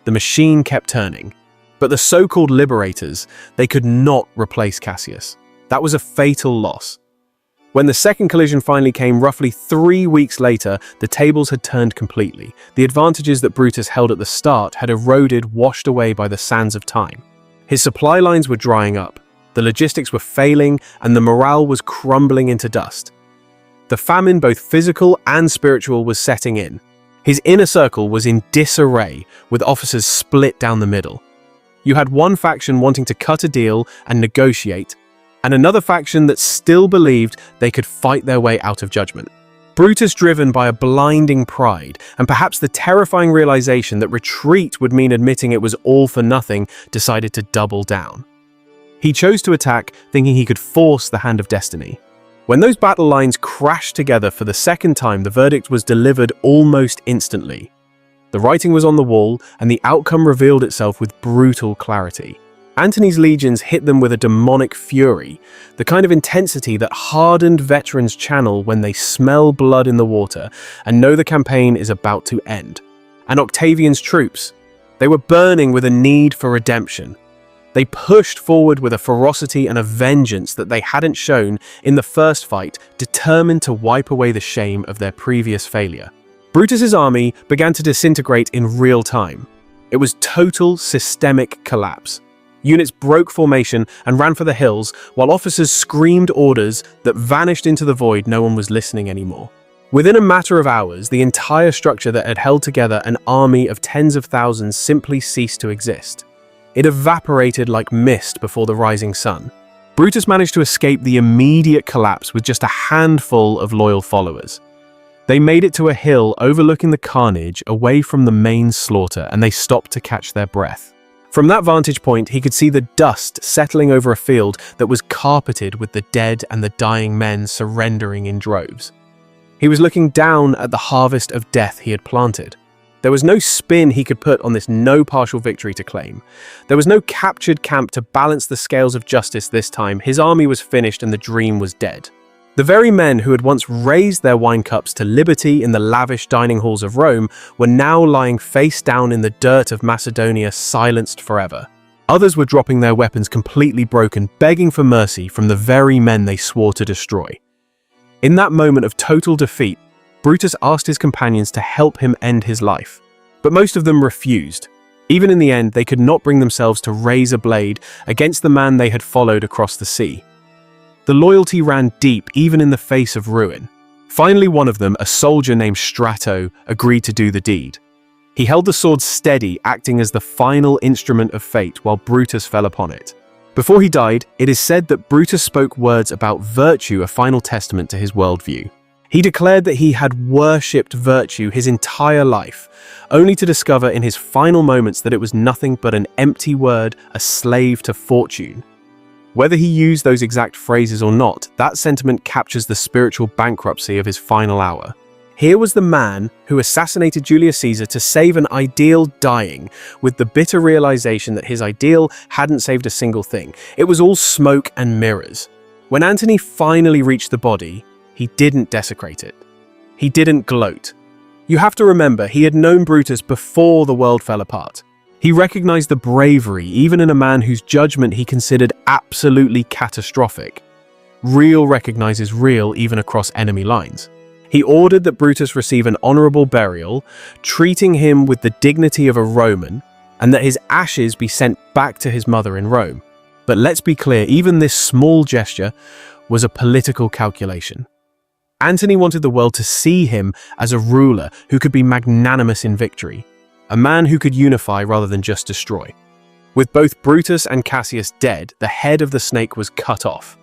The machine kept turning. But the so-called liberators, they could not replace Cassius. That was a fatal loss. When the second collision finally came roughly 3 weeks later, the tables had turned completely. The advantages that Brutus held at the start had eroded, washed away by the sands of time. His supply lines were drying up, the logistics were failing, and the morale was crumbling into dust. The famine, both physical and spiritual, was setting in. His inner circle was in disarray, with officers split down the middle. You had one faction wanting to cut a deal and negotiate, and another faction that still believed they could fight their way out of judgment. Brutus, driven by a blinding pride, and perhaps the terrifying realization that retreat would mean admitting it was all for nothing, decided to double down. He chose to attack, thinking he could force the hand of destiny. When those battle lines crashed together for the second time, the verdict was delivered almost instantly. The writing was on the wall, and the outcome revealed itself with brutal clarity. Antony's legions hit them with a demonic fury, the kind of intensity that hardened veterans channel when they smell blood in the water and know the campaign is about to end. And Octavian's troops, they were burning with a need for redemption. They pushed forward with a ferocity and a vengeance that they hadn't shown in the first fight, determined to wipe away the shame of their previous failure. Brutus's army began to disintegrate in real time. It was total systemic collapse. Units broke formation and ran for the hills, while officers screamed orders that vanished into the void. No one was listening anymore. Within a matter of hours, the entire structure that had held together an army of tens of thousands simply ceased to exist. It evaporated like mist before the rising sun. Brutus managed to escape the immediate collapse with just a handful of loyal followers. They made it to a hill overlooking the carnage, away from the main slaughter, and they stopped to catch their breath. From that vantage point, he could see the dust settling over a field that was carpeted with the dead and the dying men surrendering in droves. He was looking down at the harvest of death he had planted. There was no spin he could put on this no partial victory to claim. There was no captured camp to balance the scales of justice this time. His army was finished and the dream was dead. The very men who had once raised their wine cups to liberty in the lavish dining halls of Rome were now lying face down in the dirt of Macedonia, silenced forever. Others were dropping their weapons completely broken, begging for mercy from the very men they swore to destroy. In that moment of total defeat, Brutus asked his companions to help him end his life. But most of them refused. Even in the end, they could not bring themselves to raise a blade against the man they had followed across the sea. The loyalty ran deep, even in the face of ruin. Finally, one of them, a soldier named Strato, agreed to do the deed. He held the sword steady, acting as the final instrument of fate while Brutus fell upon it. Before he died, it is said that Brutus spoke words about virtue, a final testament to his worldview. He declared that he had worshipped virtue his entire life, only to discover in his final moments that it was nothing but an empty word, a slave to fortune. Whether he used those exact phrases or not, that sentiment captures the spiritual bankruptcy of his final hour. Here was the man who assassinated Julius Caesar to save an ideal dying, with the bitter realization that his ideal hadn't saved a single thing. It was all smoke and mirrors. When Antony finally reached the body, he didn't desecrate it. He didn't gloat. You have to remember, he had known Brutus before the world fell apart. He recognized the bravery, even in a man whose judgment he considered absolutely catastrophic. Real recognizes real even across enemy lines. He ordered that Brutus receive an honorable burial, treating him with the dignity of a Roman, and that his ashes be sent back to his mother in Rome. But let's be clear, even this small gesture was a political calculation. Antony wanted the world to see him as a ruler who could be magnanimous in victory. A man who could unify rather than just destroy. With both Brutus and Cassius dead, the head of the snake was cut off.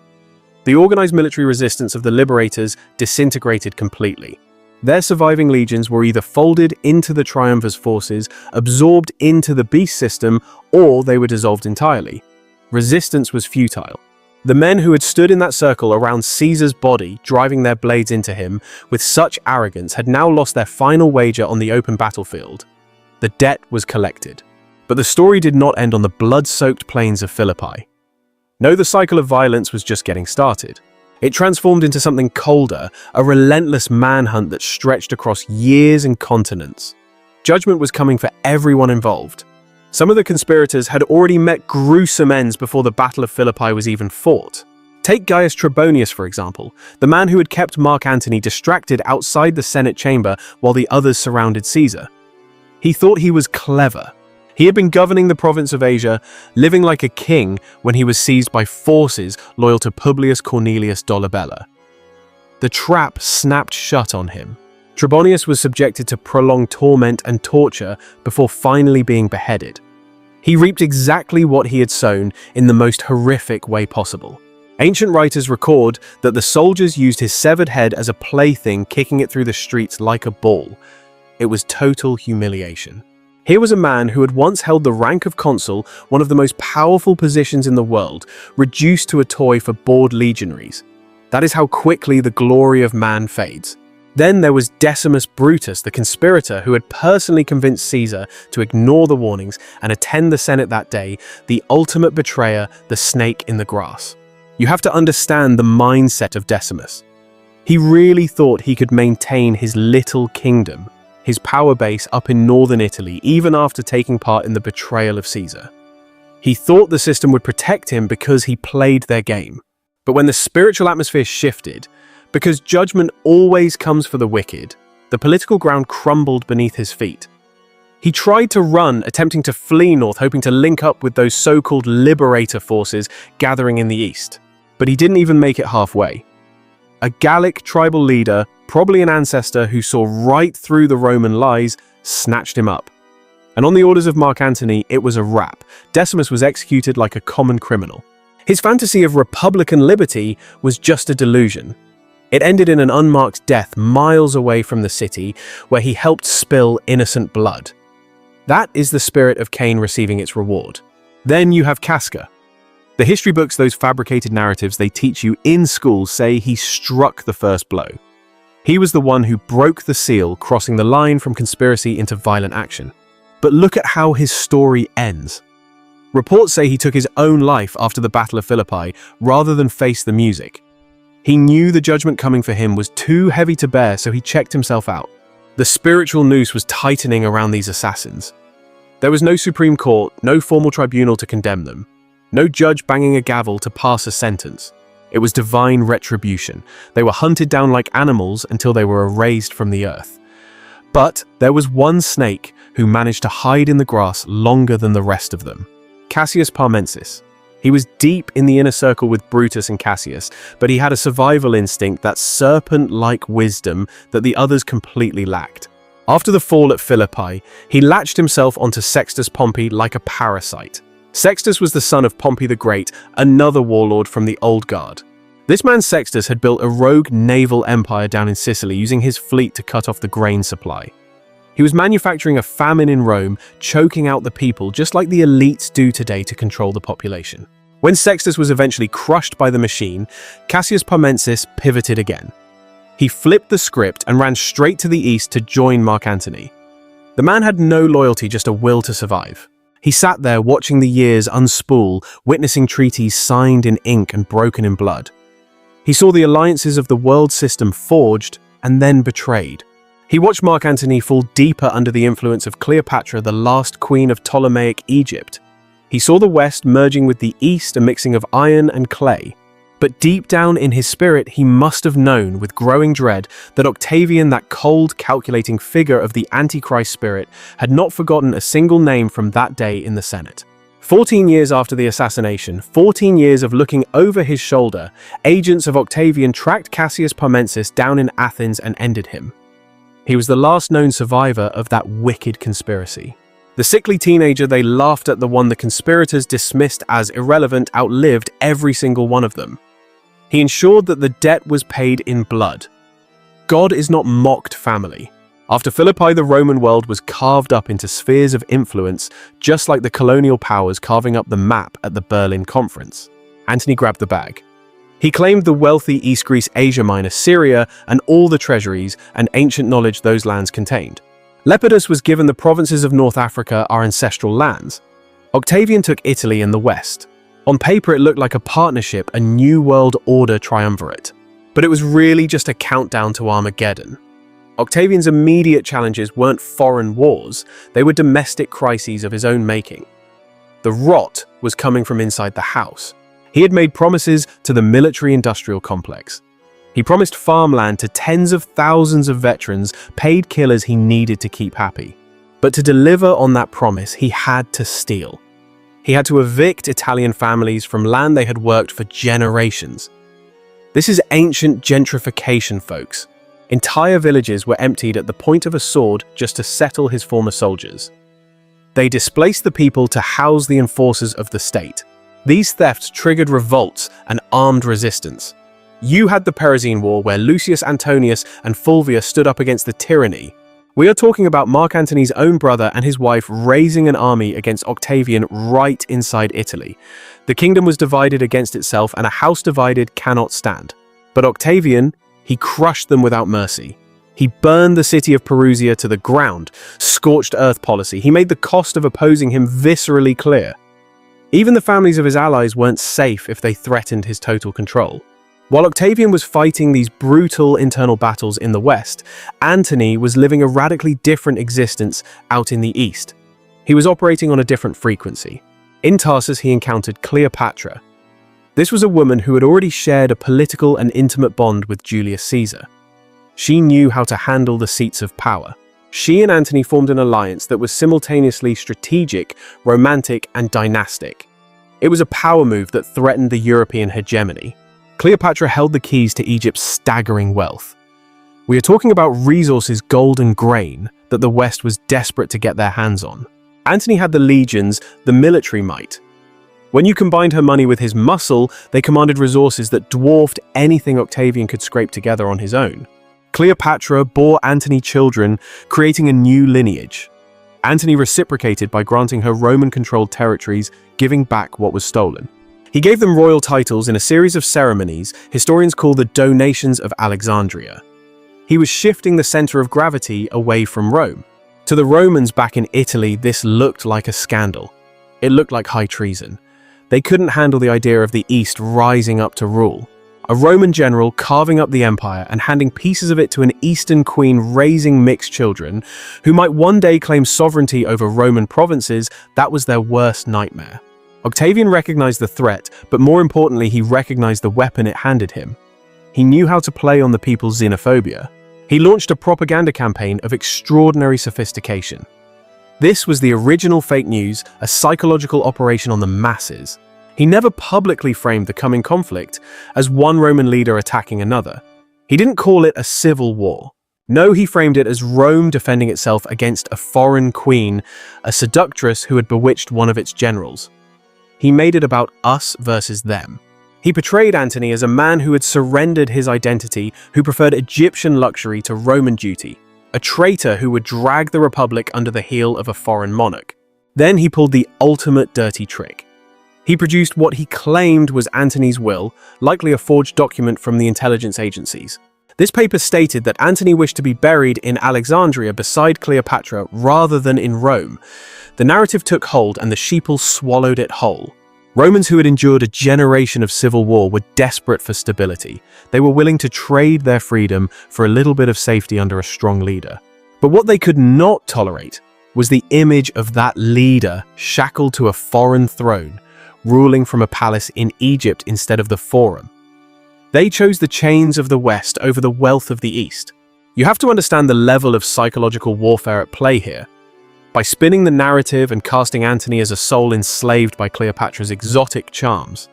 The organized military resistance of the liberators disintegrated completely. Their surviving legions were either folded into the triumvir's forces, absorbed into the beast system, or they were dissolved entirely. Resistance was futile. The men who had stood in that circle around Caesar's body, driving their blades into him with such arrogance, had now lost their final wager on the open battlefield. The debt was collected. But the story did not end on the blood-soaked plains of Philippi. No, the cycle of violence was just getting started. It transformed into something colder, a relentless manhunt that stretched across years and continents. Judgment was coming for everyone involved. Some of the conspirators had already met gruesome ends before the Battle of Philippi was even fought. Take Gaius Trebonius, for example, the man who had kept Mark Antony distracted outside the Senate chamber while the others surrounded Caesar. He thought he was clever. He had been governing the province of Asia, living like a king when he was seized by forces loyal to Publius Cornelius Dolabella. The trap snapped shut on him. Trebonius was subjected to prolonged torment and torture before finally being beheaded. He reaped exactly what he had sown in the most horrific way possible. Ancient writers record that the soldiers used his severed head as a plaything, kicking it through the streets like a ball. It was total humiliation. Here was a man who had once held the rank of consul, one of the most powerful positions in the world, reduced to a toy for bored legionaries. That is how quickly the glory of man fades. Then there was Decimus Brutus, the conspirator who had personally convinced Caesar to ignore the warnings and attend the Senate that day, the ultimate betrayer, the snake in the grass. You have to understand the mindset of Decimus. He really thought he could maintain his little kingdom, his power base up in northern Italy, even after taking part in the betrayal of Caesar. He thought the system would protect him because he played their game. But when the spiritual atmosphere shifted, because judgment always comes for the wicked, the political ground crumbled beneath his feet. He tried to run, attempting to flee north, hoping to link up with those so-called liberator forces gathering in the east. But he didn't even make it halfway. A Gallic tribal leader, probably an ancestor who saw right through the Roman lies, snatched him up. And on the orders of Mark Antony, it was a wrap. Decimus was executed like a common criminal. His fantasy of republican liberty was just a delusion. It ended in an unmarked death miles away from the city, where he helped spill innocent blood. That is the spirit of Cain receiving its reward. Then you have Casca. The history books, those fabricated narratives they teach you in school, say he struck the first blow. He was the one who broke the seal, crossing the line from conspiracy into violent action. But look at how his story ends. Reports say he took his own life after the Battle of Philippi rather than face the music. He knew the judgment coming for him was too heavy to bear, so he checked himself out. The spiritual noose was tightening around these assassins. There was no Supreme Court, no formal tribunal to condemn them, no judge banging a gavel to pass a sentence. It was divine retribution. They were hunted down like animals until they were erased from the earth. But there was one snake who managed to hide in the grass longer than the rest of them. Cassius Parmensis. He was deep in the inner circle with Brutus and Cassius, but he had a survival instinct, that serpent-like wisdom that the others completely lacked. After the fall at Philippi, he latched himself onto Sextus Pompey like a parasite. Sextus was the son of Pompey the Great, another warlord from the Old Guard. This man Sextus had built a rogue naval empire down in Sicily, using his fleet to cut off the grain supply. He was manufacturing a famine in Rome, choking out the people just like the elites do today to control the population. When Sextus was eventually crushed by the machine, Cassius Parmensis pivoted again. He flipped the script and ran straight to the east to join Mark Antony. The man had no loyalty, just a will to survive. He sat there watching the years unspool, witnessing treaties signed in ink and broken in blood. He saw the alliances of the world system forged and then betrayed. He watched Mark Antony fall deeper under the influence of Cleopatra, the last queen of Ptolemaic Egypt. He saw the West merging with the East, a mixing of iron and clay. But deep down in his spirit, he must have known with growing dread that Octavian, that cold, calculating figure of the Antichrist spirit, had not forgotten a single name from that day in the Senate. 14 years after the assassination, 14 years of looking over his shoulder, agents of Octavian tracked Cassius Parmensis down in Athens and ended him. He was the last known survivor of that wicked conspiracy. The sickly teenager they laughed at, the one the conspirators dismissed as irrelevant, outlived every single one of them. He ensured that the debt was paid in blood. God is not mocked, family. After Philippi, the Roman world was carved up into spheres of influence, just like the colonial powers carving up the map at the Berlin Conference. Antony grabbed the bag. He claimed the wealthy East Greece, Asia Minor, Syria, and all the treasuries and ancient knowledge those lands contained. Lepidus was given the provinces of North Africa, our ancestral lands. Octavian took Italy and the West. On paper, it looked like a partnership, a new world order triumvirate. But it was really just a countdown to Armageddon. Octavian's immediate challenges weren't foreign wars, they were domestic crises of his own making. The rot was coming from inside the house. He had made promises to the military-industrial complex. He promised farmland to tens of thousands of veterans, paid killers he needed to keep happy. But to deliver on that promise, he had to steal. He had to evict Italian families from land they had worked for generations. This is ancient gentrification, folks. Entire villages were emptied at the point of a sword just to settle his former soldiers. They displaced the people to house the enforcers of the state. These thefts triggered revolts and armed resistance. You had the Perisine War, where Lucius Antonius and Fulvia stood up against the tyranny. We are talking about Mark Antony's own brother and his wife raising an army against Octavian right inside Italy. The kingdom was divided against itself, and a house divided cannot stand. But Octavian, he crushed them without mercy. He burned the city of Perusia to the ground, scorched earth policy. He made the cost of opposing him viscerally clear. Even the families of his allies weren't safe if they threatened his total control. While Octavian was fighting these brutal internal battles in the west, Antony was living a radically different existence out in the east. He was operating on a different frequency. In Tarsus, he encountered Cleopatra. This was a woman who had already shared a political and intimate bond with Julius Caesar. She knew how to handle the seats of power. She and Antony formed an alliance that was simultaneously strategic, romantic, and dynastic. It was a power move that threatened the European hegemony. Cleopatra held the keys to Egypt's staggering wealth. We are talking about resources, gold and grain, that the West was desperate to get their hands on. Antony had the legions, the military might. When you combined her money with his muscle, they commanded resources that dwarfed anything Octavian could scrape together on his own. Cleopatra bore Antony children, creating a new lineage. Antony reciprocated by granting her Roman-controlled territories, giving back what was stolen. He gave them royal titles in a series of ceremonies historians call the Donations of Alexandria. He was shifting the center of gravity away from Rome. To the Romans back in Italy, this looked like a scandal. It looked like high treason. They couldn't handle the idea of the East rising up to rule. A Roman general carving up the empire and handing pieces of it to an Eastern queen raising mixed children, who might one day claim sovereignty over Roman provinces, that was their worst nightmare. Octavian recognized the threat, but more importantly, he recognized the weapon it handed him. He knew how to play on the people's xenophobia. He launched a propaganda campaign of extraordinary sophistication. This was the original fake news, a psychological operation on the masses. He never publicly framed the coming conflict as one Roman leader attacking another. He didn't call it a civil war. No, he framed it as Rome defending itself against a foreign queen, a seductress who had bewitched one of its generals. He made it about us versus them. He portrayed Antony as a man who had surrendered his identity, who preferred Egyptian luxury to Roman duty, a traitor who would drag the Republic under the heel of a foreign monarch. Then he pulled the ultimate dirty trick. He produced what he claimed was Antony's will, likely a forged document from the intelligence agencies. This paper stated that Antony wished to be buried in Alexandria beside Cleopatra rather than in Rome. The narrative took hold and the sheeple swallowed it whole. Romans who had endured a generation of civil war were desperate for stability. They were willing to trade their freedom for a little bit of safety under a strong leader. But what they could not tolerate was the image of that leader shackled to a foreign throne, ruling from a palace in Egypt instead of the Forum. They chose the chains of the West over the wealth of the East. You have to understand the level of psychological warfare at play here. By spinning the narrative and casting Antony as a soul enslaved by Cleopatra's exotic charms.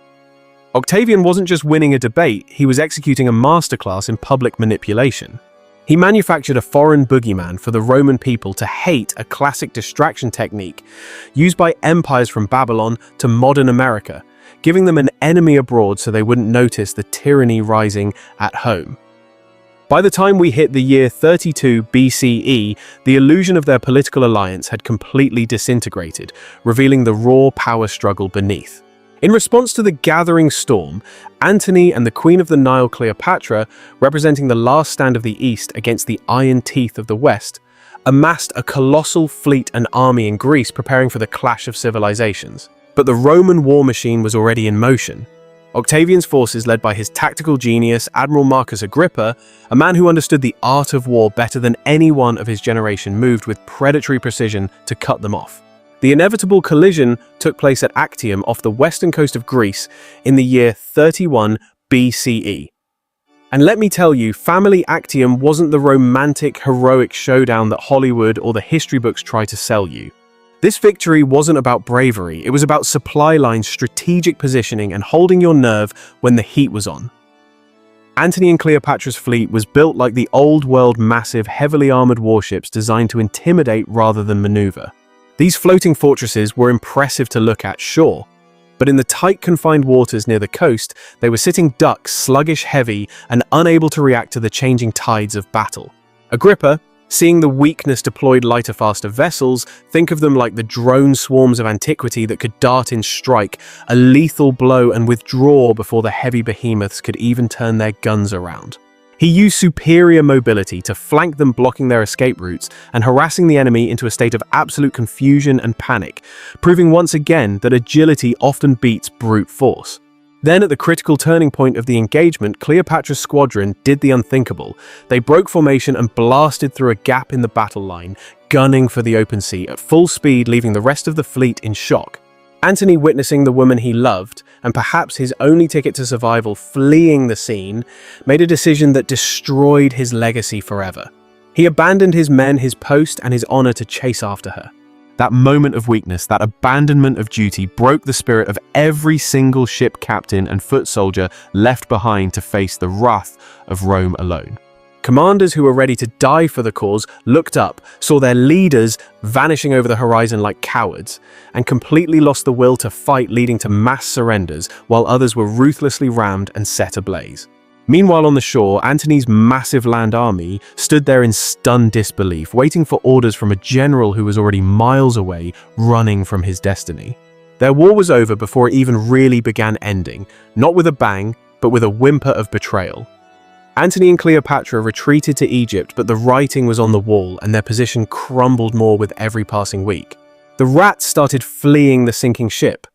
Octavian wasn't just winning a debate, he was executing a masterclass in public manipulation. He manufactured a foreign boogeyman for the Roman people to hate, a classic distraction technique used by empires from Babylon to modern America, giving them an enemy abroad so they wouldn't notice the tyranny rising at home. By the time we hit the year 32 BCE, the illusion of their political alliance had completely disintegrated, revealing the raw power struggle beneath. In response to the gathering storm, Antony and the Queen of the Nile Cleopatra, representing the last stand of the East against the iron teeth of the West, amassed a colossal fleet and army in Greece preparing for the clash of civilizations. But the Roman war machine was already in motion. Octavian's forces, led by his tactical genius, Admiral Marcus Agrippa, a man who understood the art of war better than anyone of his generation, moved with predatory precision to cut them off. The inevitable collision took place at Actium off the western coast of Greece in the year 31 BCE. And let me tell you, Family Actium wasn't the romantic, heroic showdown that Hollywood or the history books try to sell you. This victory wasn't about bravery, it was about supply line strategic positioning and holding your nerve when the heat was on. Antony and Cleopatra's fleet was built like the old-world massive, heavily armored warships designed to intimidate rather than maneuver. These floating fortresses were impressive to look at, sure, but in the tight confined waters near the coast, they were sitting ducks, sluggish, heavy, and unable to react to the changing tides of battle. Agrippa, seeing the weakness deployed lighter, faster vessels, think of them like the drone swarms of antiquity that could dart in, strike a lethal blow and withdraw before the heavy behemoths could even turn their guns around. He used superior mobility to flank them, blocking their escape routes and harassing the enemy into a state of absolute confusion and panic, proving once again that agility often beats brute force. Then, at the critical turning point of the engagement, Cleopatra's squadron did the unthinkable. They broke formation and blasted through a gap in the battle line, gunning for the open sea at full speed, leaving the rest of the fleet in shock. Antony, witnessing the woman he loved, and perhaps his only ticket to survival, fleeing the scene, made a decision that destroyed his legacy forever. He abandoned his men, his post, and his honor to chase after her. That moment of weakness, that abandonment of duty, broke the spirit of every single ship captain and foot soldier left behind to face the wrath of Rome alone. Commanders who were ready to die for the cause looked up, saw their leaders vanishing over the horizon like cowards, and completely lost the will to fight, leading to mass surrenders, while others were ruthlessly rammed and set ablaze. Meanwhile, on the shore, Antony's massive land army stood there in stunned disbelief, waiting for orders from a general who was already miles away, running from his destiny. Their war was over before it even really began, ending, not with a bang, but with a whimper of betrayal. Antony and Cleopatra retreated to Egypt, but the writing was on the wall and their position crumbled more with every passing week. The rats started fleeing the sinking ship.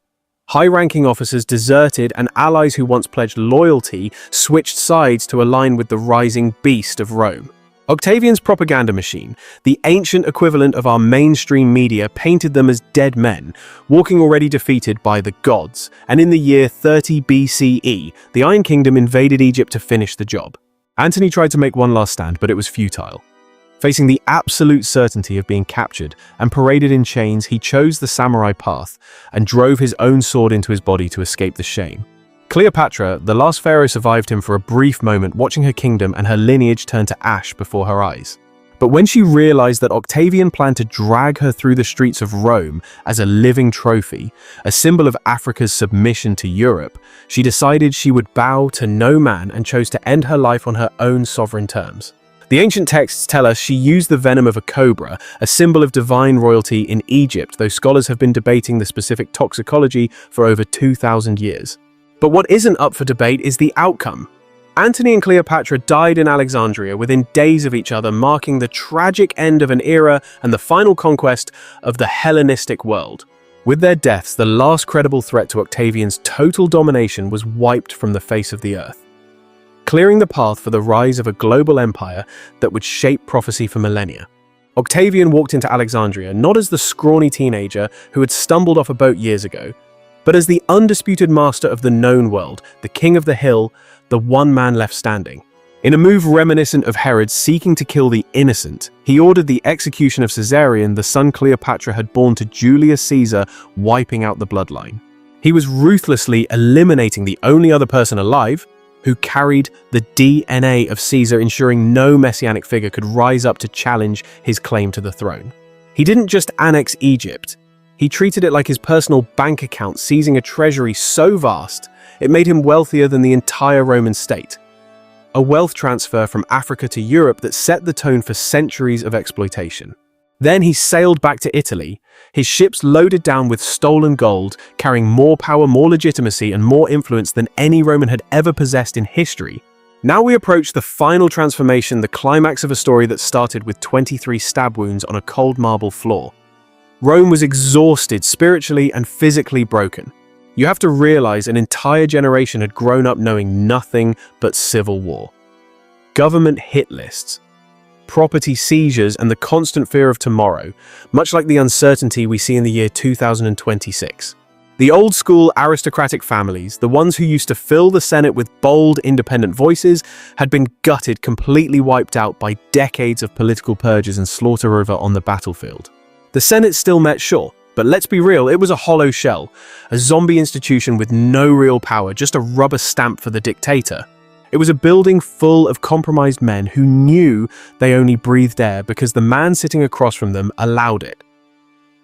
High-ranking officers deserted, and allies who once pledged loyalty switched sides to align with the rising beast of Rome. Octavian's propaganda machine, the ancient equivalent of our mainstream media, painted them as dead men, walking already defeated by the gods, and in the year 30 BCE, the Iron Kingdom invaded Egypt to finish the job. Antony tried to make one last stand, but it was futile. Facing the absolute certainty of being captured and paraded in chains, he chose the samurai path and drove his own sword into his body to escape the shame. Cleopatra, the last pharaoh, survived him for a brief moment, watching her kingdom and her lineage turn to ash before her eyes. But when she realized that Octavian planned to drag her through the streets of Rome as a living trophy, a symbol of Africa's submission to Europe, she decided she would bow to no man and chose to end her life on her own sovereign terms. The ancient texts tell us she used the venom of a cobra, a symbol of divine royalty in Egypt, though scholars have been debating the specific toxicology for over 2,000 years. But what isn't up for debate is the outcome. Antony and Cleopatra died in Alexandria within days of each other, marking the tragic end of an era and the final conquest of the Hellenistic world. With their deaths, the last credible threat to Octavian's total domination was wiped from the face of the earth, clearing the path for the rise of a global empire that would shape prophecy for millennia. Octavian walked into Alexandria not as the scrawny teenager who had stumbled off a boat years ago, but as the undisputed master of the known world, the king of the hill, the one man left standing. In a move reminiscent of Herod seeking to kill the innocent, he ordered the execution of Caesarion, the son Cleopatra had borne to Julius Caesar, wiping out the bloodline. He was ruthlessly eliminating the only other person alive who carried the DNA of Caesar, ensuring no messianic figure could rise up to challenge his claim to the throne. He didn't just annex Egypt, he treated it like his personal bank account, seizing a treasury so vast it made him wealthier than the entire Roman state. A wealth transfer from Africa to Europe that set the tone for centuries of exploitation. Then he sailed back to Italy, his ships loaded down with stolen gold, carrying more power, more legitimacy, and more influence than any Roman had ever possessed in history. Now we approach the final transformation, the climax of a story that started with 23 stab wounds on a cold marble floor. Rome was exhausted, spiritually and physically broken. You have to realize an entire generation had grown up knowing nothing but civil war. Government hit lists, property seizures, and the constant fear of tomorrow, much like the uncertainty we see in the year 2026. The old-school aristocratic families, the ones who used to fill the Senate with bold, independent voices, had been gutted, completely wiped out by decades of political purges and slaughter over on the battlefield. The Senate still met, sure, but let's be real, it was a hollow shell, a zombie institution with no real power, just a rubber stamp for the dictator. It was a building full of compromised men who knew they only breathed air because the man sitting across from them allowed it.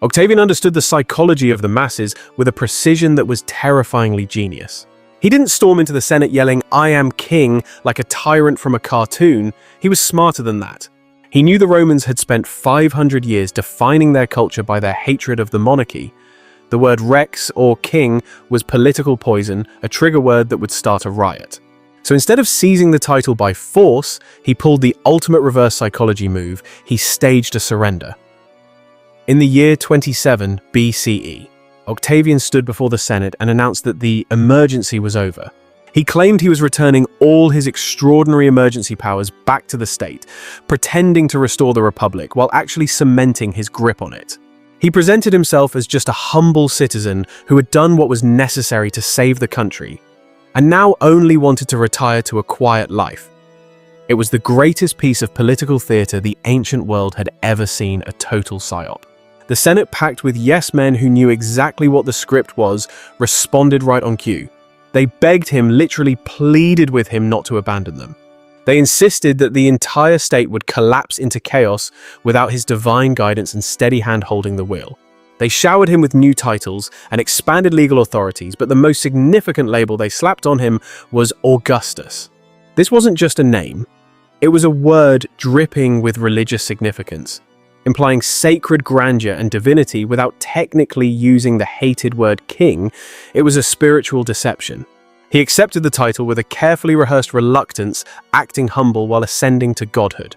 Octavian understood the psychology of the masses with a precision that was terrifyingly genius. He didn't storm into the Senate yelling, "I am king," like a tyrant from a cartoon. He was smarter than that. He knew the Romans had spent 500 years defining their culture by their hatred of the monarchy. The word rex, or king, was political poison, a trigger word that would start a riot. So instead of seizing the title by force, he pulled the ultimate reverse psychology move. He staged a surrender. In the year 27 BCE, Octavian stood before the Senate and announced that the emergency was over. He claimed he was returning all his extraordinary emergency powers back to the state, pretending to restore the Republic while actually cementing his grip on it. He presented himself as just a humble citizen who had done what was necessary to save the country, and now only wanted to retire to a quiet life. It was the greatest piece of political theater the ancient world had ever seen, a total psyop. The Senate, packed with yes-men who knew exactly what the script was, responded right on cue. They begged him, literally pleaded with him not to abandon them. They insisted that the entire state would collapse into chaos without his divine guidance and steady hand holding the wheel. They showered him with new titles and expanded legal authorities, but the most significant label they slapped on him was Augustus. This wasn't just a name. It was a word dripping with religious significance, implying sacred grandeur and divinity without technically using the hated word king. It was a spiritual deception. He accepted the title with a carefully rehearsed reluctance, acting humble while ascending to godhood.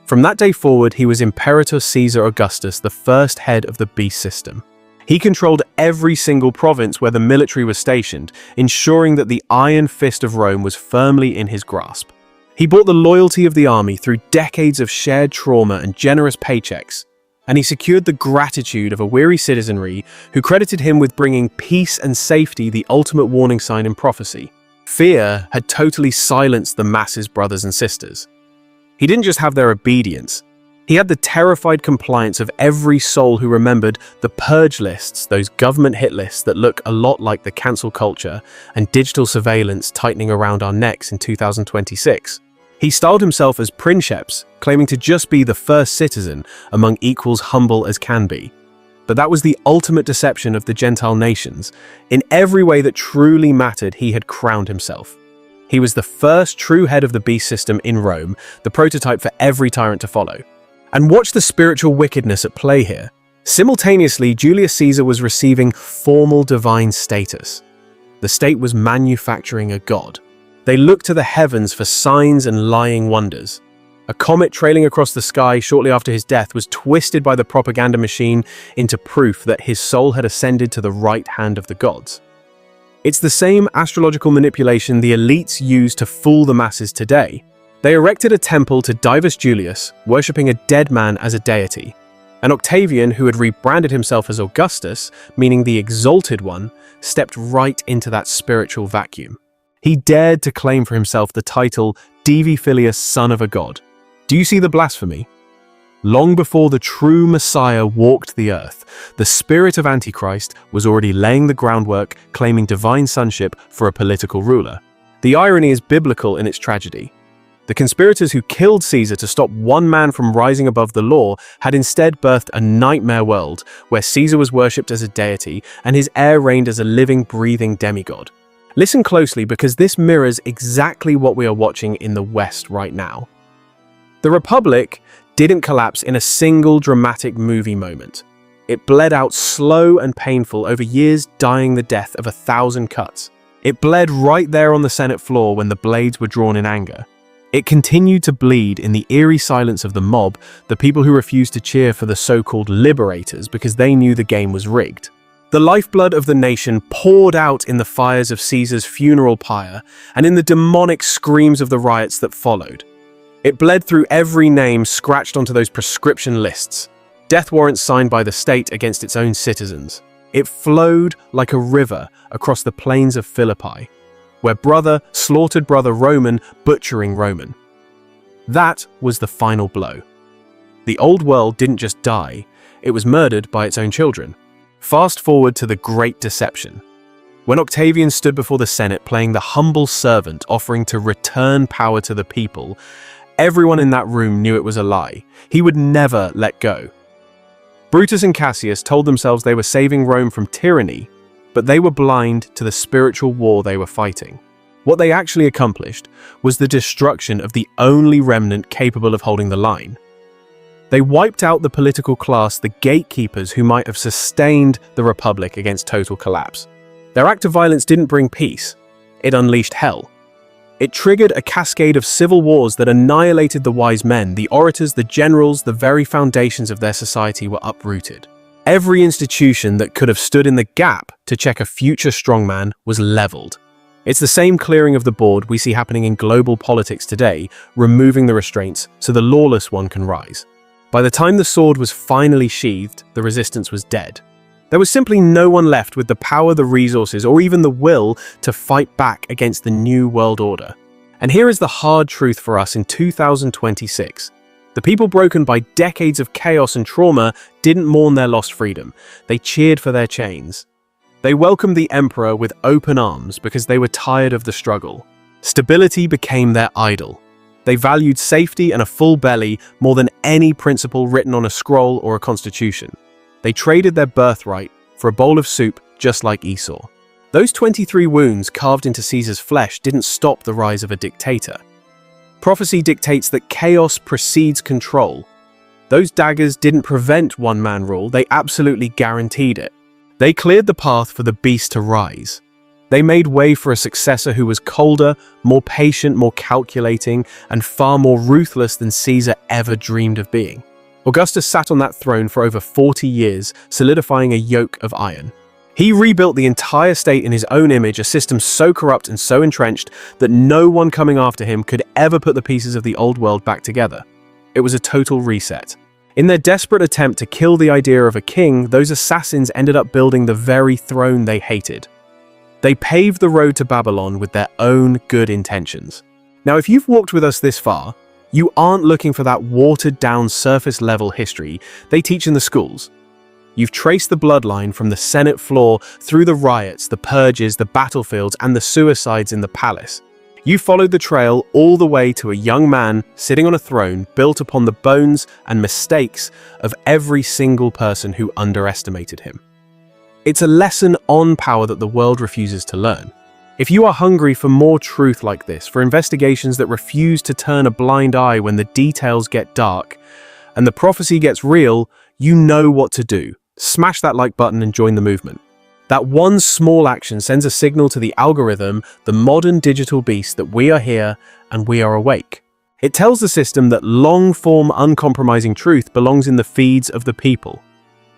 From that day forward, he was Imperator Caesar Augustus, the first head of the beast system. He controlled every single province where the military was stationed, ensuring that the iron fist of Rome was firmly in his grasp. He bought the loyalty of the army through decades of shared trauma and generous paychecks, and he secured the gratitude of a weary citizenry who credited him with bringing peace and safety, the ultimate warning sign in prophecy. Fear had totally silenced the masses, brothers and sisters. He didn't just have their obedience. He had the terrified compliance of every soul who remembered the purge lists, those government hit lists that look a lot like the cancel culture and digital surveillance tightening around our necks in 2026. He styled himself as princeps, claiming to just be the first citizen among equals, humble as can be. But that was the ultimate deception of the Gentile nations. In every way that truly mattered, he had crowned himself. He was the first true head of the beast system in Rome, the prototype for every tyrant to follow. And watch the spiritual wickedness at play here. Simultaneously, Julius Caesar was receiving formal divine status. The state was manufacturing a god. They looked to the heavens for signs and lying wonders. A comet trailing across the sky shortly after his death was twisted by the propaganda machine into proof that his soul had ascended to the right hand of the gods. It's the same astrological manipulation the elites use to fool the masses today. They erected a temple to Divus Julius, worshipping a dead man as a deity. And Octavian, who had rebranded himself as Augustus, meaning the exalted one, stepped right into that spiritual vacuum. He dared to claim for himself the title Divi Filius, son of a god. Do you see the blasphemy? Long before the true Messiah walked the earth, the spirit of Antichrist was already laying the groundwork, claiming divine sonship for a political ruler. The irony is biblical in its tragedy. The conspirators who killed Caesar to stop one man from rising above the law had instead birthed a nightmare world where Caesar was worshipped as a deity and his heir reigned as a living, breathing demigod. Listen closely, because this mirrors exactly what we are watching in the West right now. The Republic didn't collapse in a single dramatic movie moment. It bled out slow and painful over years, dying the death of 1,000 cuts. It bled right there on the Senate floor when the blades were drawn in anger. It continued to bleed in the eerie silence of the mob, the people who refused to cheer for the so-called liberators because they knew the game was rigged. The lifeblood of the nation poured out in the fires of Caesar's funeral pyre and in the demonic screams of the riots that followed. It bled through every name scratched onto those prescription lists, death warrants signed by the state against its own citizens. It flowed like a river across the plains of Philippi, where brother slaughtered brother Roman, butchering Roman. That was the final blow. The old world didn't just die, it was murdered by its own children. Fast forward to the Great Deception. When Octavian stood before the Senate playing the humble servant offering to return power to the people, everyone in that room knew it was a lie. He would never let go. Brutus and Cassius told themselves they were saving Rome from tyranny, but they were blind to the spiritual war they were fighting. What they actually accomplished was the destruction of the only remnant capable of holding the line. They wiped out the political class, the gatekeepers who might have sustained the Republic against total collapse. Their act of violence didn't bring peace, it unleashed hell. It triggered a cascade of civil wars that annihilated the wise men, the orators, the generals, the very foundations of their society were uprooted. Every institution that could have stood in the gap to check a future strongman was leveled. It's the same clearing of the board we see happening in global politics today, removing the restraints so the lawless one can rise. By the time the sword was finally sheathed, the resistance was dead. There was simply no one left with the power, the resources, or even the will to fight back against the new world order. And here is the hard truth for us in 2026. The people broken by decades of chaos and trauma didn't mourn their lost freedom. They cheered for their chains. They welcomed the emperor with open arms because they were tired of the struggle. Stability became their idol. They valued safety and a full belly more than any principle written on a scroll or a constitution. They traded their birthright for a bowl of soup just like Esau. Those 23 wounds carved into Caesar's flesh didn't stop the rise of a dictator. Prophecy dictates that chaos precedes control. Those daggers didn't prevent one-man rule, they absolutely guaranteed it. They cleared the path for the beast to rise. They made way for a successor who was colder, more patient, more calculating, and far more ruthless than Caesar ever dreamed of being. Augustus sat on that throne for over 40 years, solidifying a yoke of iron. He rebuilt the entire state in his own image, a system so corrupt and so entrenched that no one coming after him could ever put the pieces of the old world back together. It was a total reset. In their desperate attempt to kill the idea of a king, those assassins ended up building the very throne they hated. They paved the road to Babylon with their own good intentions. Now, if you've walked with us this far, you aren't looking for that watered-down surface-level history they teach in the schools. You've traced the bloodline from the Senate floor through the riots, the purges, the battlefields, and the suicides in the palace. You followed the trail all the way to a young man sitting on a throne built upon the bones and mistakes of every single person who underestimated him. It's a lesson on power that the world refuses to learn. If you are hungry for more truth like this, for investigations that refuse to turn a blind eye when the details get dark, and the prophecy gets real, you know what to do. Smash that like button and join the movement. That one small action sends a signal to the algorithm, the modern digital beast, that we are here and we are awake. It tells the system that long-form, uncompromising truth belongs in the feeds of the people.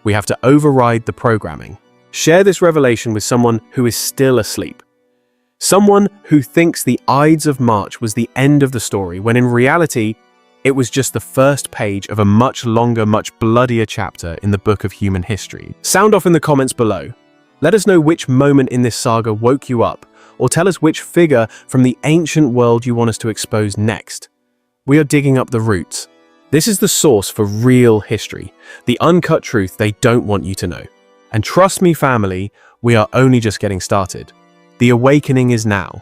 We have to override the programming. Share this revelation with someone who is still asleep. Someone who thinks the Ides of March was the end of the story, when in reality, it was just the first page of a much longer, much bloodier chapter in the book of human history. Sound off in the comments below. Let us know which moment in this saga woke you up, or tell us which figure from the ancient world you want us to expose next. We are digging up the roots. This is the source for real history, the uncut truth they don't want you to know. And trust me, family, we are only just getting started. The awakening is now.